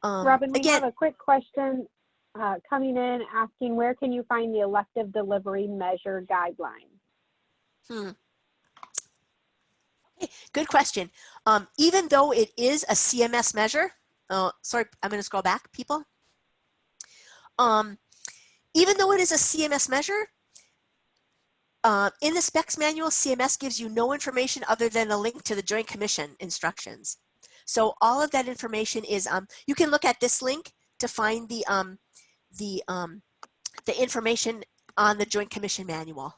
Robin, we have a quick question coming in asking, where can you find the elective delivery measure guideline? Okay, good question. Even though it is a CMS measure, sorry, I'm going to scroll back, people. Even though it is a CMS measure, in the specs manual, CMS gives you no information other than a link to the Joint Commission instructions. So all of that information is, you can look at this link to find the information on the Joint Commission manual.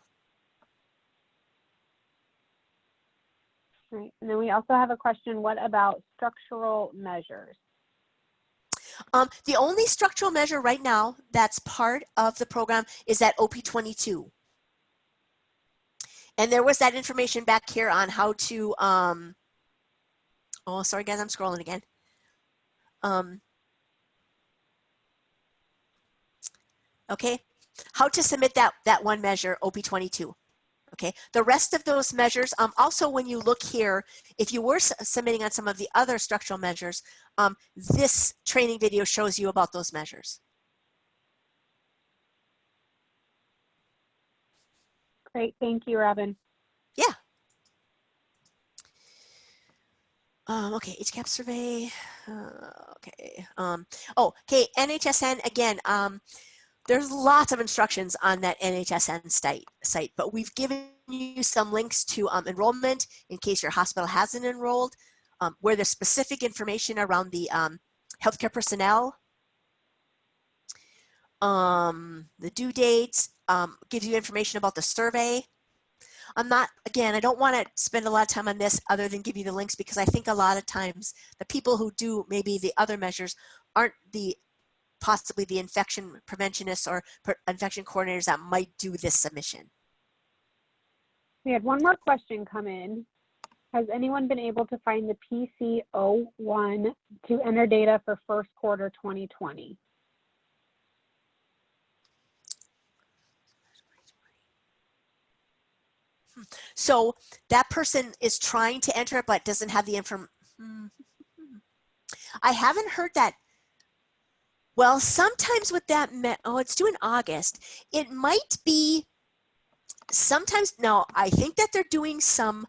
Right, and then we also have a question, what about structural measures? The only structural measure right now that's part of the program is that OP22. And there was that information back here on how to, oh, sorry guys, I'm scrolling again. Okay, how to submit that one measure, OP22. Okay, the rest of those measures, also when you look here, if you were submitting on some of the other structural measures, this training video shows you about those measures. Great, thank you, Robin. Yeah. Okay, HCAP survey. Okay. Okay, NHSN again. There's lots of instructions on that NHSN site, but we've given you some links to enrollment in case your hospital hasn't enrolled, where there's specific information around the healthcare personnel, the due dates, gives you information about the survey. I don't want to spend a lot of time on this other than give you the links, because I think a lot of times the people who do maybe the other measures aren't possibly the infection preventionists or infection coordinators that might do this submission. We had one more question come in. Has anyone been able to find the PC01 to enter data for first quarter 2020? So that person is trying to enter it but doesn't have the information. I haven't heard that. Well, sometimes with that, it's due in August. It might be sometimes, no, I think that they're doing some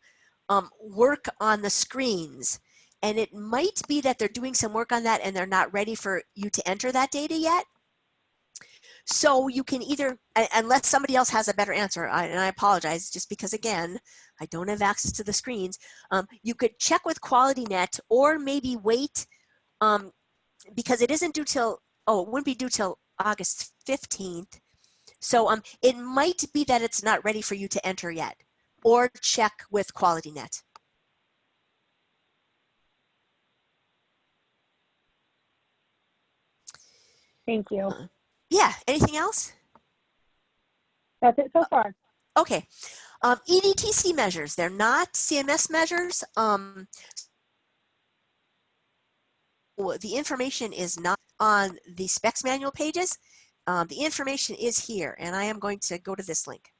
work on the screens, and it might be that they're doing some work on that and they're not ready for you to enter that data yet. So you can either, unless somebody else has a better answer, and I apologize, just because again, I don't have access to the screens, you could check with QualityNet or maybe wait, because it isn't due till, it wouldn't be due till August 15th. So it might be that it's not ready for you to enter yet, or check with QualityNet. Thank you. Yeah, anything else? That's it so far. Okay, EDTC measures, they're not CMS measures. The information is not on the specs manual pages. The information is here, and I am going to go to this link.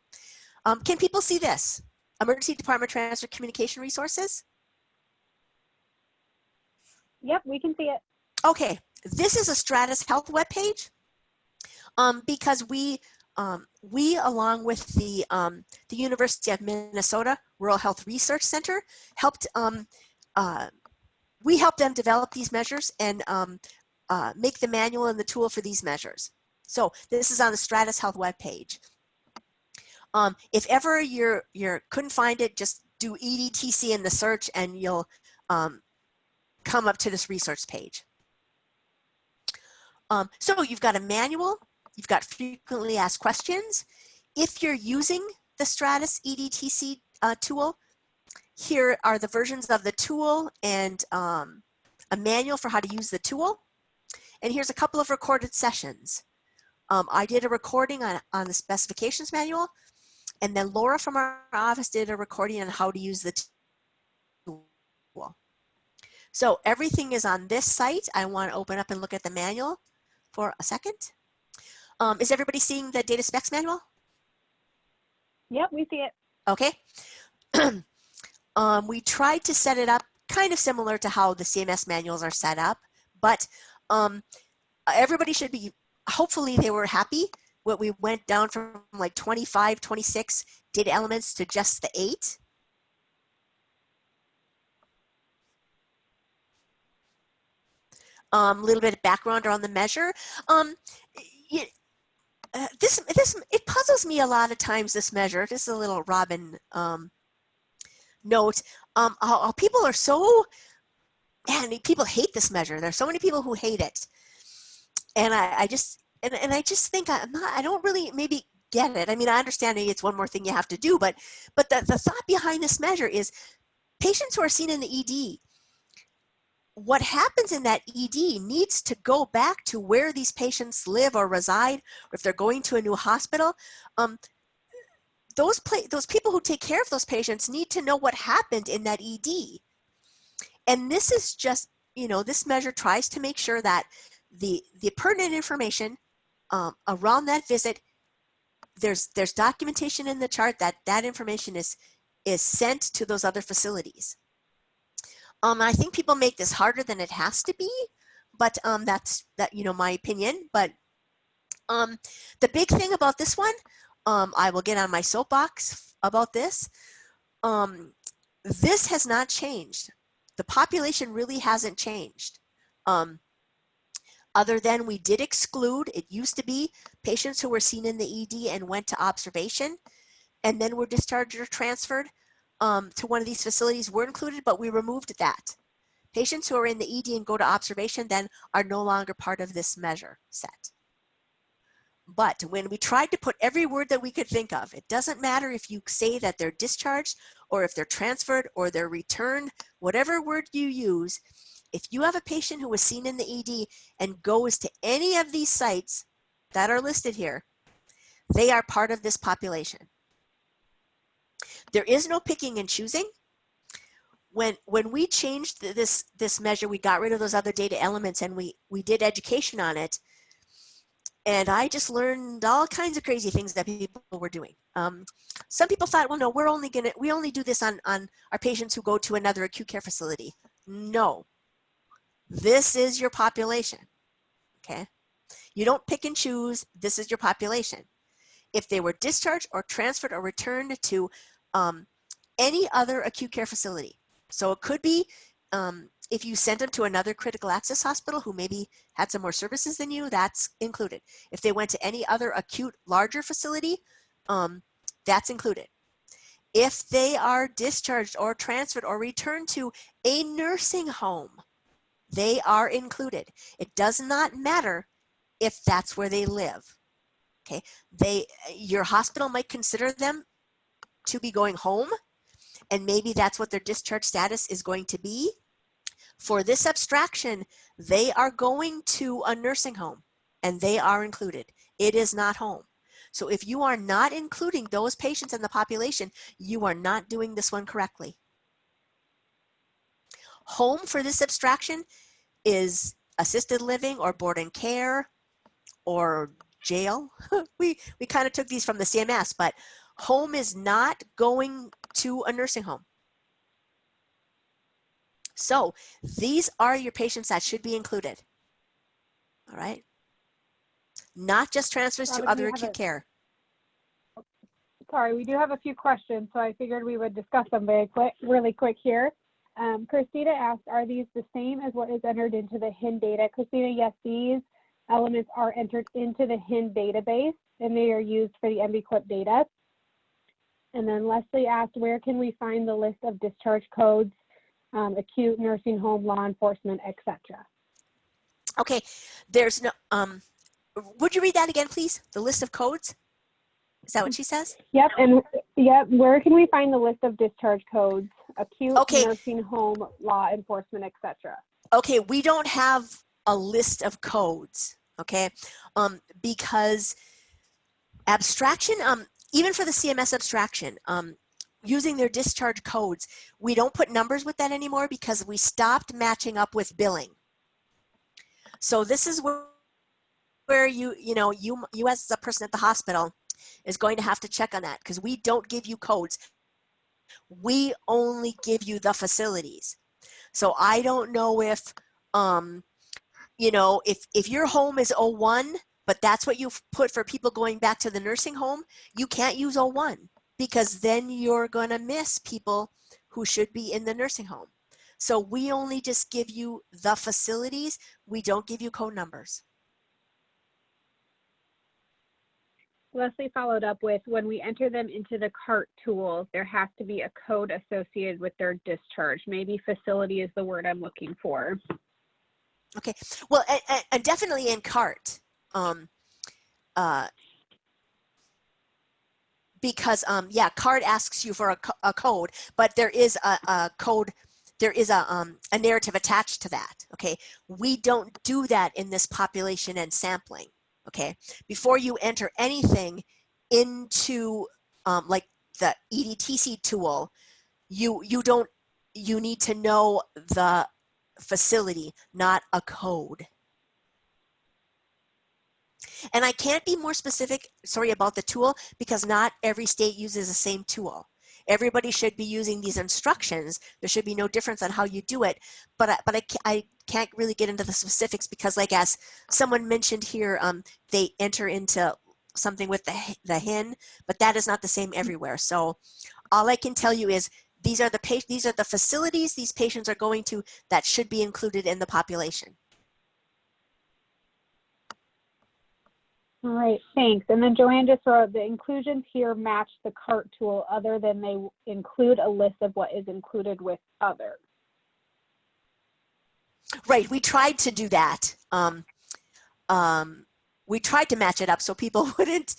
Can people see this? Emergency Department Transfer Communication Resources? Yep, we can see it. Okay, this is a Stratus Health webpage, because we along with the University of Minnesota Rural Health Research Center helped, we helped them develop these measures and make the manual and the tool for these measures. So this is on the Stratus Health webpage. If ever you couldn't find it, just do EDTC in the search and you'll come up to this research page. So you've got a manual, you've got frequently asked questions. If you're using the Stratus EDTC tool, here are the versions of the tool and a manual for how to use the tool. And here's a couple of recorded sessions. I did a recording on the specifications manual, and then Laura from our office did a recording on how to use the tool. So everything is on this site. I want to open up and look at the manual for a second. Is everybody seeing the data specs manual? Yep, we see it. Okay. We tried to set it up kind of similar to how the CMS manuals are set up, but everybody should be, hopefully they were happy when we went down from like 25, 26 data elements to just the 8. A little bit of background around the measure. It puzzles me a lot of times, this measure. This is a little Robin note. How people are so, and people hate this measure. There's so many people who hate it. And I just think I don't really maybe get it. I mean, I understand it's one more thing you have to do, but the thought behind this measure is patients who are seen in the ED, what happens in that ED needs to go back to where these patients live or reside, or if they're going to a new hospital. Those people who take care of those patients need to know what happened in that ED. And this is just, this measure tries to make sure that the pertinent information around that visit there's documentation in the chart that information is sent to those other facilities. I think people make this harder than it has to be, but that's my opinion. But the big thing about this one, I will get on my soapbox about this. This has not changed. The population really hasn't changed. Other than we did exclude, it used to be patients who were seen in the ED and went to observation and then were discharged or transferred to one of these facilities were included, but we removed that. Patients who are in the ED and go to observation then are no longer part of this measure set. But when we tried to put every word that we could think of, it doesn't matter if you say that they're discharged or if they're transferred or they're returned, whatever word you use, if you have a patient who was seen in the ED and goes to any of these sites that are listed here, they are part of this population. There is no picking and choosing. When we changed this measure, we got rid of those other data elements and we did education on it. And I just learned all kinds of crazy things that people were doing. Some people thought, well, no, we only do this on our patients who go to another acute care facility. No, this is your population, okay? You don't pick and choose, this is your population. If they were discharged or transferred or returned to any other acute care facility. So it could be if you sent them to another critical access hospital who maybe had some more services than you, that's included. If they went to any other acute larger facility, that's included. If they are discharged or transferred or returned to a nursing home, they are included. It does not matter if that's where they live. Okay, your hospital might consider them to be going home, and maybe that's what their discharge status is going to be. For this abstraction, they are going to a nursing home and they are included. It is not home. So if you are not including those patients in the population, you are not doing this one correctly. Home for this abstraction is assisted living or board and care or jail. we kind of took these from the CMS, but home is not going to a nursing home. So these are your patients that should be included, all right? Not just transfers to other acute care. Sorry, we do have a few questions, so I figured we would discuss them really quick here. Christina asked, are these the same as what is entered into the HIN data? Christina, yes, these elements are entered into the HIN database and they are used for the MBQIP data. And then Leslie asked, where can we find the list of discharge codes, acute, nursing home, law enforcement, etc.? Okay, there's no, would you read that again, please? The list of codes? Is that what she says? Yep, and yep, where can we find the list of discharge codes, acute, nursing home, law enforcement, etc.? Okay, we don't have a list of codes, okay? Because abstraction, even for the CMS abstraction, using their discharge codes, we don't put numbers with that anymore because we stopped matching up with billing. So this is where you as a person at the hospital is going to have to check on that because we don't give you codes. We only give you the facilities. So I don't know if, if your home is 01, but that's what you've put for people going back to the nursing home, you can't use 01 because then you're going to miss people who should be in the nursing home. So we only just give you the facilities. We don't give you code numbers. Leslie followed up with, when we enter them into the CART tool, there has to be a code associated with their discharge. Maybe facility is the word I'm looking for. Okay, well, and definitely in CART, because yeah, CART asks you for a code, but there is a code, there is a narrative attached to that, okay? We don't do that in this population and sampling, okay? Before you enter anything into like the EDTC tool, you need to know the facility, not a code. And I can't be more specific, sorry, about the tool, because not every state uses the same tool. Everybody should be using these instructions. There should be no difference on how you do it, but I can't really get into the specifics because, like as someone mentioned here, they enter into something with the HIN, but that is not the same everywhere. So all I can tell you is these are the facilities these patients are going to that should be included in the population. All right, thanks. And then Joanne just wrote, the inclusions here match the CART tool other than they include a list of what is included with other. Right, we tried to do that. We tried to match it up so people wouldn't,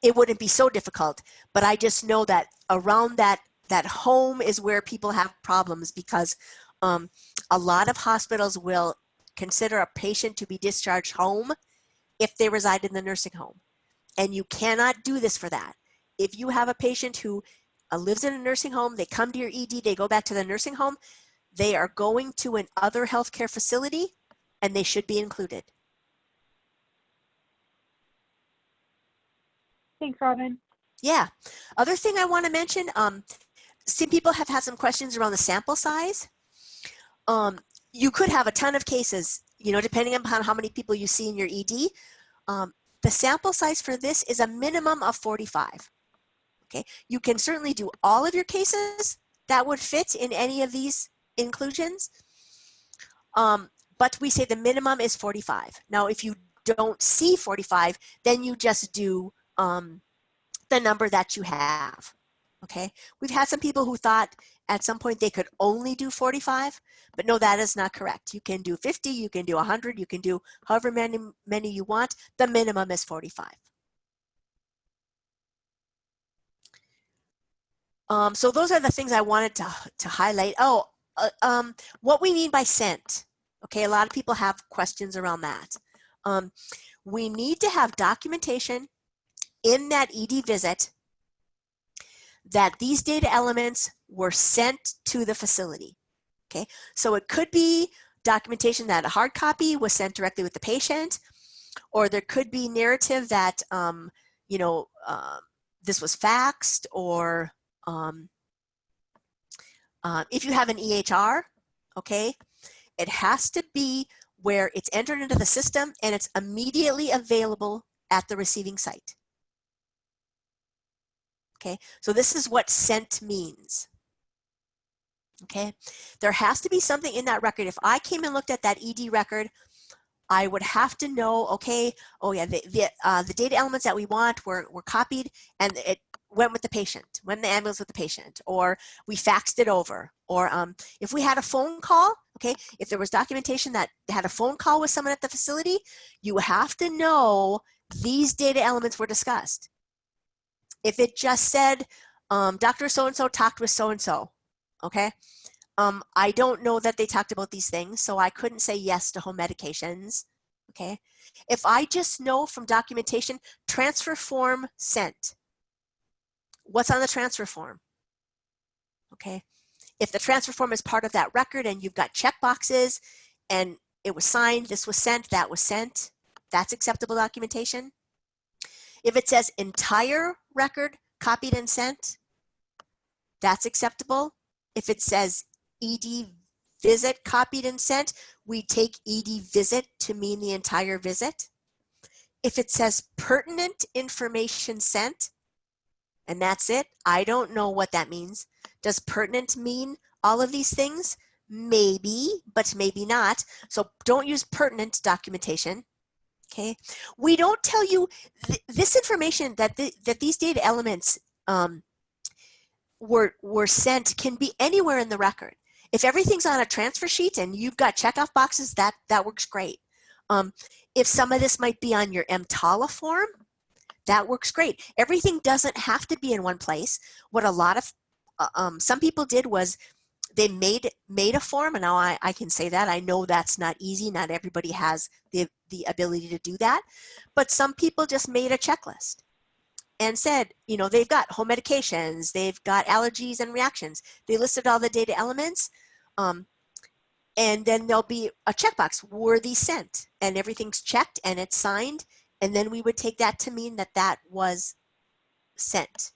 it wouldn't be so difficult. But I just know that around that home is where people have problems because a lot of hospitals will consider a patient to be discharged home if they reside in the nursing home. And you cannot do this for that. If you have a patient who lives in a nursing home, they come to your ED, they go back to the nursing home, they are going to an other healthcare facility and they should be included. Thanks, Robin. Yeah. Other thing I want to mention, some people have had some questions around the sample size. You could have a ton of cases, depending upon how many people you see in your ED. The sample size for this is a minimum of 45. Okay, you can certainly do all of your cases that would fit in any of these inclusions, but we say the minimum is 45. Now, if you don't see 45, then you just do the number that you have. Okay, we've had some people who thought at some point they could only do 45, but no, that is not correct. You can do 50, you can do 100, you can do however many you want. The minimum is 45. So those are the things I wanted to highlight. Oh, what we mean by sent. Okay, a lot of people have questions around that. We need to have documentation in that ED visit that these data elements were sent to the facility. Okay, so it could be documentation that a hard copy was sent directly with the patient, or there could be narrative that this was faxed, or if you have an EHR, okay, it has to be where it's entered into the system and it's immediately available at the receiving site. Okay, so this is what sent means. Okay, there has to be something in that record. If I came and looked at that ED record, I would have to know, okay, oh yeah, the data elements that we want were copied and it went with the patient, went in the ambulance with the patient, or we faxed it over, or if we had a phone call, okay, if there was documentation that had a phone call with someone at the facility, you have to know these data elements were discussed. If it just said, Dr. So-and-so talked with so-and-so, okay, I don't know that they talked about these things, so I couldn't say yes to home medications, okay. If I just know from documentation, transfer form sent, what's on the transfer form, okay. If the transfer form is part of that record and you've got check boxes and it was signed, this was sent, that was sent, that's acceptable documentation. If it says entire record copied and sent, that's acceptable. If it says ED visit copied and sent, we take ED visit to mean the entire visit. If it says pertinent information sent, and that's it, I don't know what that means. Does pertinent mean all of these things? Maybe, but maybe not. So don't use pertinent documentation. Okay, we don't tell you this information that these data elements were sent can be anywhere in the record. If everything's on a transfer sheet and you've got checkoff boxes, that works great. If some of this might be on your EMTALA form, that works great. Everything doesn't have to be in one place. What a lot of some people did was they made a form, and now I can say that. I know that's not easy. Not everybody has the ability to do that. But some people just made a checklist and said, they've got home medications, they've got allergies and reactions. They listed all the data elements. And then there'll be a checkbox, were these sent? And everything's checked and it's signed. And then we would take that to mean that that was sent.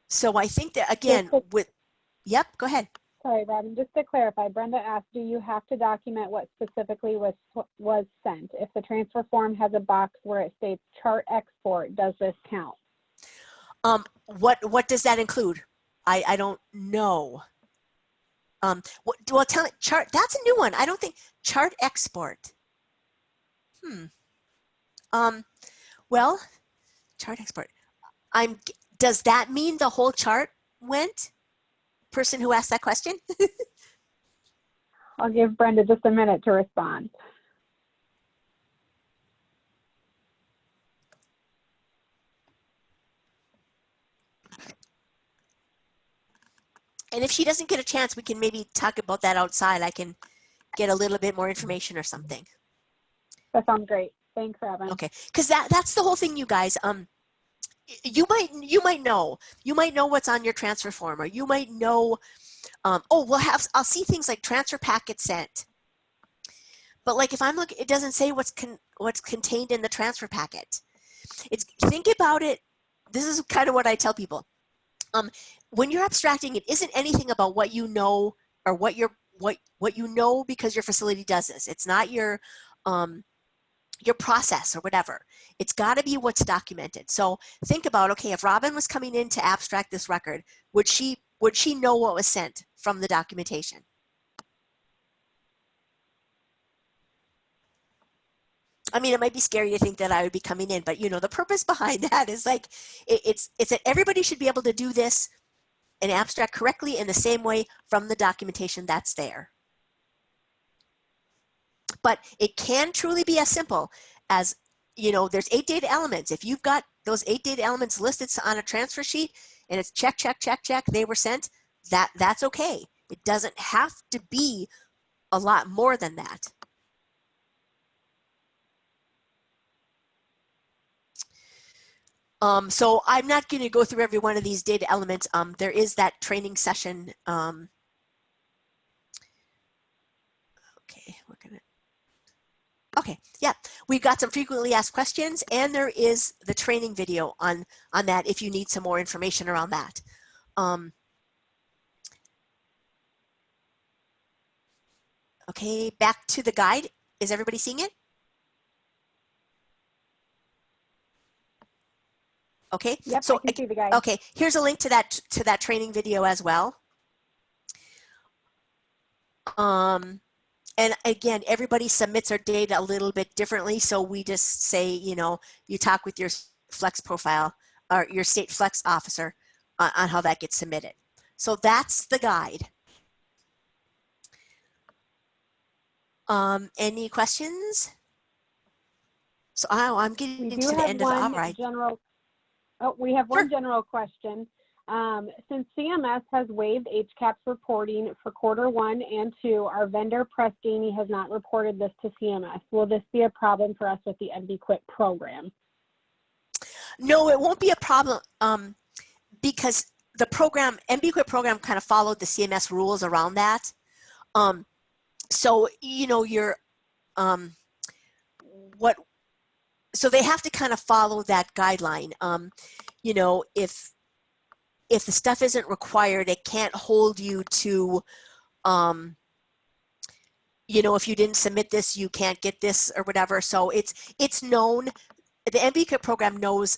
So I think that, again, yep, go ahead. Sorry, Robin, just to clarify, Brenda asked, do you have to document what specifically was sent? If the transfer form has a box where it states chart export, does this count? What does that include? I don't know. Well, tell me, chart, that's a new one. I don't think, chart export. Well, chart export. Does that mean the whole chart went? Person who asked that question? I'll give Brenda just a minute to respond. And if she doesn't get a chance, we can maybe talk about that outside. I can get a little bit more information or something. That sounds great. Thanks, Robin. Okay, because that's the whole thing, you guys. You might know what's on your transfer form, or you might know. I'll see things like transfer packet sent. But like if I'm looking, it doesn't say what's contained in the transfer packet. Think about it. This is kind of what I tell people. When you're abstracting, it isn't anything about what you know or what you know because your facility does this. It's not your process or whatever. It's got to be what's documented. So think about, okay, if Robin was coming in to abstract this record, would she know what was sent from the documentation? I mean, it might be scary to think that I would be coming in, but you know, the purpose behind that is like, it's that everybody should be able to do this and abstract correctly in the same way from the documentation that's there. But it can truly be as simple as, you know, there's 8 data elements. If you've got those 8 data elements listed on a transfer sheet and it's check, check, check, check, they were sent, that's okay. It doesn't have to be a lot more than that. So I'm not going to go through every one of these data elements. There is that training session. Okay, yeah, we've got some frequently asked questions, and there is the training video on that if you need some more information around that. Okay, back to the guide. Is everybody seeing it? Okay. Yep, so I can see the guide. Okay, here's a link to that training video as well. And again, everybody submits their data a little bit differently, so we just say, you know, you talk with your flex profile or your state flex officer on how that gets submitted. So that's the guide. Any questions? So I'm getting to the end of the, all right. We have one general question. Since CMS has waived HCAHPS reporting for Q1 and 2, our vendor Press Ganey has not reported this to CMS. Will this be a problem for us with the MBQIP program? No, it won't be a problem because the program, MBQIP program, kind of followed the CMS rules around that. So, you know, so they have to kind of follow that guideline. You know, if the stuff isn't required, it can't hold you to, you know, if you didn't submit this, you can't get this or whatever. So it's known, the MBQIP program knows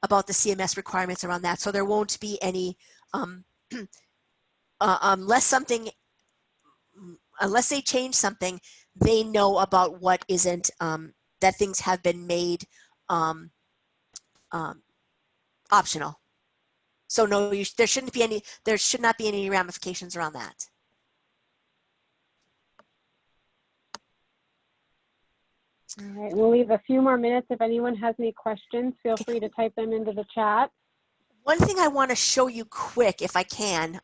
about the CMS requirements around that. So there won't be any, unless they change something, they know about what isn't, that things have been made optional. So no, there should not be any ramifications around that. All right, we'll leave a few more minutes. If anyone has any questions, feel free to type them into the chat. One thing I want to show you quick, if I can.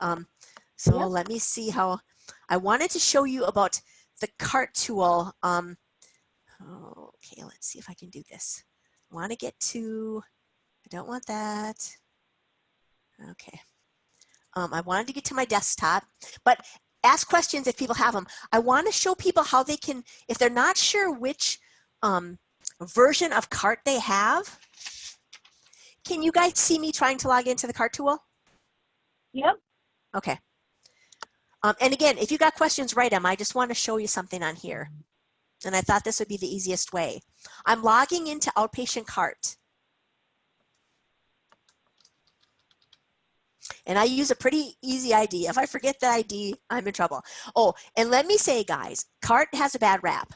Let me see how, I wanted to show you about the CART tool. Okay, let's see if I can do this. I want to get to, I don't want that. Okay. I wanted to get to my desktop, but ask questions if people have them. I want to show people how they can, if they're not sure which version of CART they have. Can you guys see me trying to log into the CART tool? Yep. Okay. And again, if you got questions, write them. I just want to show you something on here. And I thought this would be the easiest way. I'm logging into Outpatient CART. And I use a pretty easy ID. If I forget the ID, I'm in trouble. Oh, and let me say, guys, CART has a bad rap.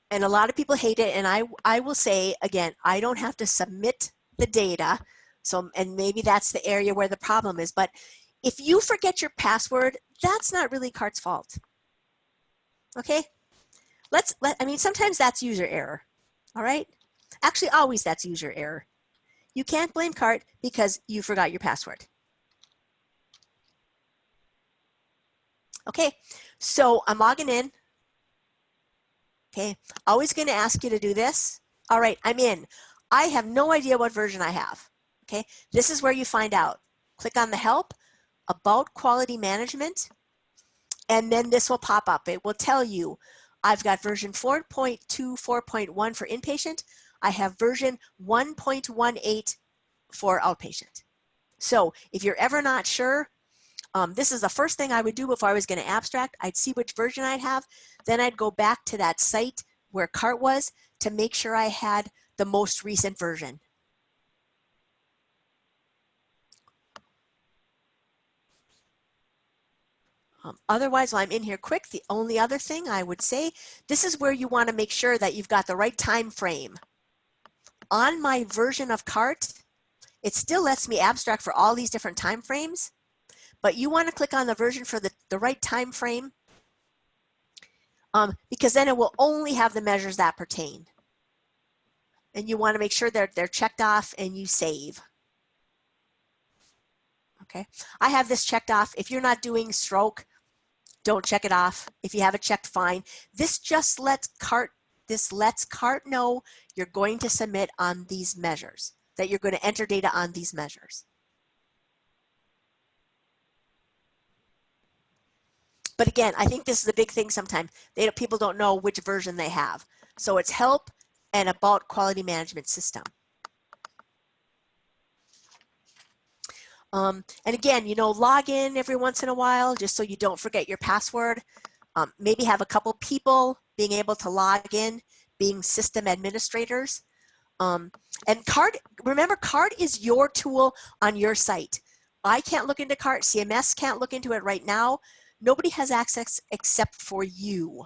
And a lot of people hate it. And I will say, again, I don't have to submit the data. So, and maybe that's the area where the problem is. But if you forget your password, that's not really CART's fault. Okay? I mean, sometimes that's user error. All right? Actually, always that's user error. You can't blame CART because you forgot your password. Okay, so I'm logging in. Okay, always going to ask you to do this. All right, I'm in. I have no idea what version I have. Okay, this is where you find out. Click on the help, about quality management, and then this will pop up. It will tell you I've got version 4.2, 4.1 for inpatient. I have version 1.18 for outpatient. So if you're ever not sure, this is the first thing I would do before I was going to abstract. I'd see which version I'd have. Then I'd go back to that site where CART was to make sure I had the most recent version. Otherwise, while I'm in here quick, the only other thing I would say, this is where you want to make sure that you've got the right time frame. On my version of CART, it still lets me abstract for all these different time frames. But you want to click on the version for the right time frame because then it will only have the measures that pertain. And you want to make sure they're checked off and you save. Okay, I have this checked off. If you're not doing stroke, don't check it off. If you have it checked, fine. This just lets CART know you're going to submit on these measures, that you're going to enter data on these measures. But again, I think this is the big thing sometimes. People don't know which version they have. So it's help and about quality management system. And again, log in every once in a while just so you don't forget your password. Maybe have a couple people being able to log in, being system administrators. And CART, remember, CART is your tool on your site. I can't look into CART. CMS can't look into it right now. Nobody has access except for you.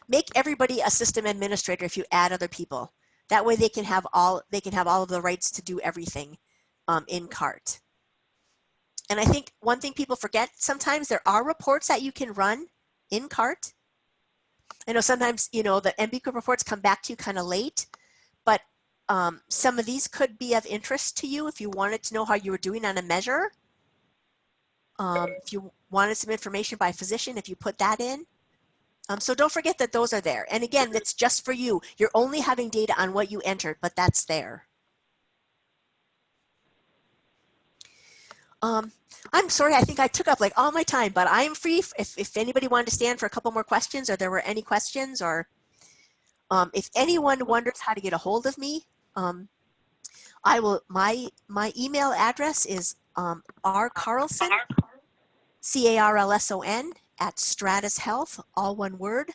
Make everybody a system administrator if you add other people. That way they can have all of the rights to do everything in CART. And I think one thing people forget sometimes, there are reports that you can run in CART. I know sometimes the MBQIP reports come back to you kind of late, but some of these could be of interest to you if you wanted to know how you were doing on a measure. If you wanted some information by physician, if you put that in. So don't forget that those are there. And again, that's just for you. You're only having data on what you entered, but that's there. I'm sorry, I think I took up like all my time, but I am free if anybody wanted to stand for a couple more questions, or there were any questions, or if anyone wonders how to get a hold of me, my email address is rcarlson, C-A-R-L-S-O-N, at Stratus Health, all one word,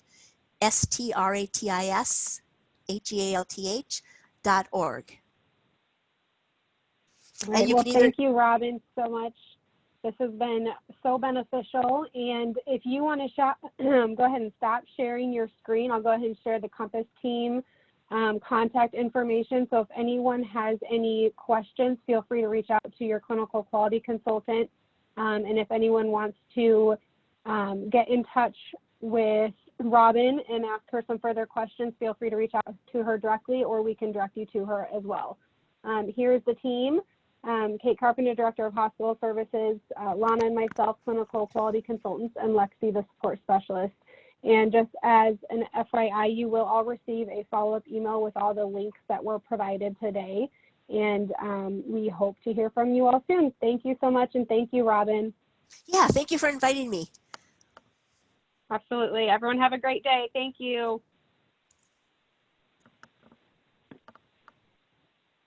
STRATISHEALTH.org. Right. And you Well, can either, thank you, Robin, so much. This has been so beneficial. And if you want to go ahead and stop sharing your screen, I'll go ahead and share the Compass team contact information. So if anyone has any questions, feel free to reach out to your clinical quality consultant. And if anyone wants to get in touch with Robin and ask her some further questions, feel free to reach out to her directly, or we can direct you to her as well. Here's the team. Kate Carpenter, Director of Hospital Services, Lana and myself, Clinical Quality Consultants, and Lexi, the Support Specialist. And just as an FYI, you will all receive a follow-up email with all the links that were provided today. And we hope to hear from you all soon. Thank you so much, and thank you, Robin. Yeah, thank you for inviting me. Absolutely. Everyone have a great day. Thank you.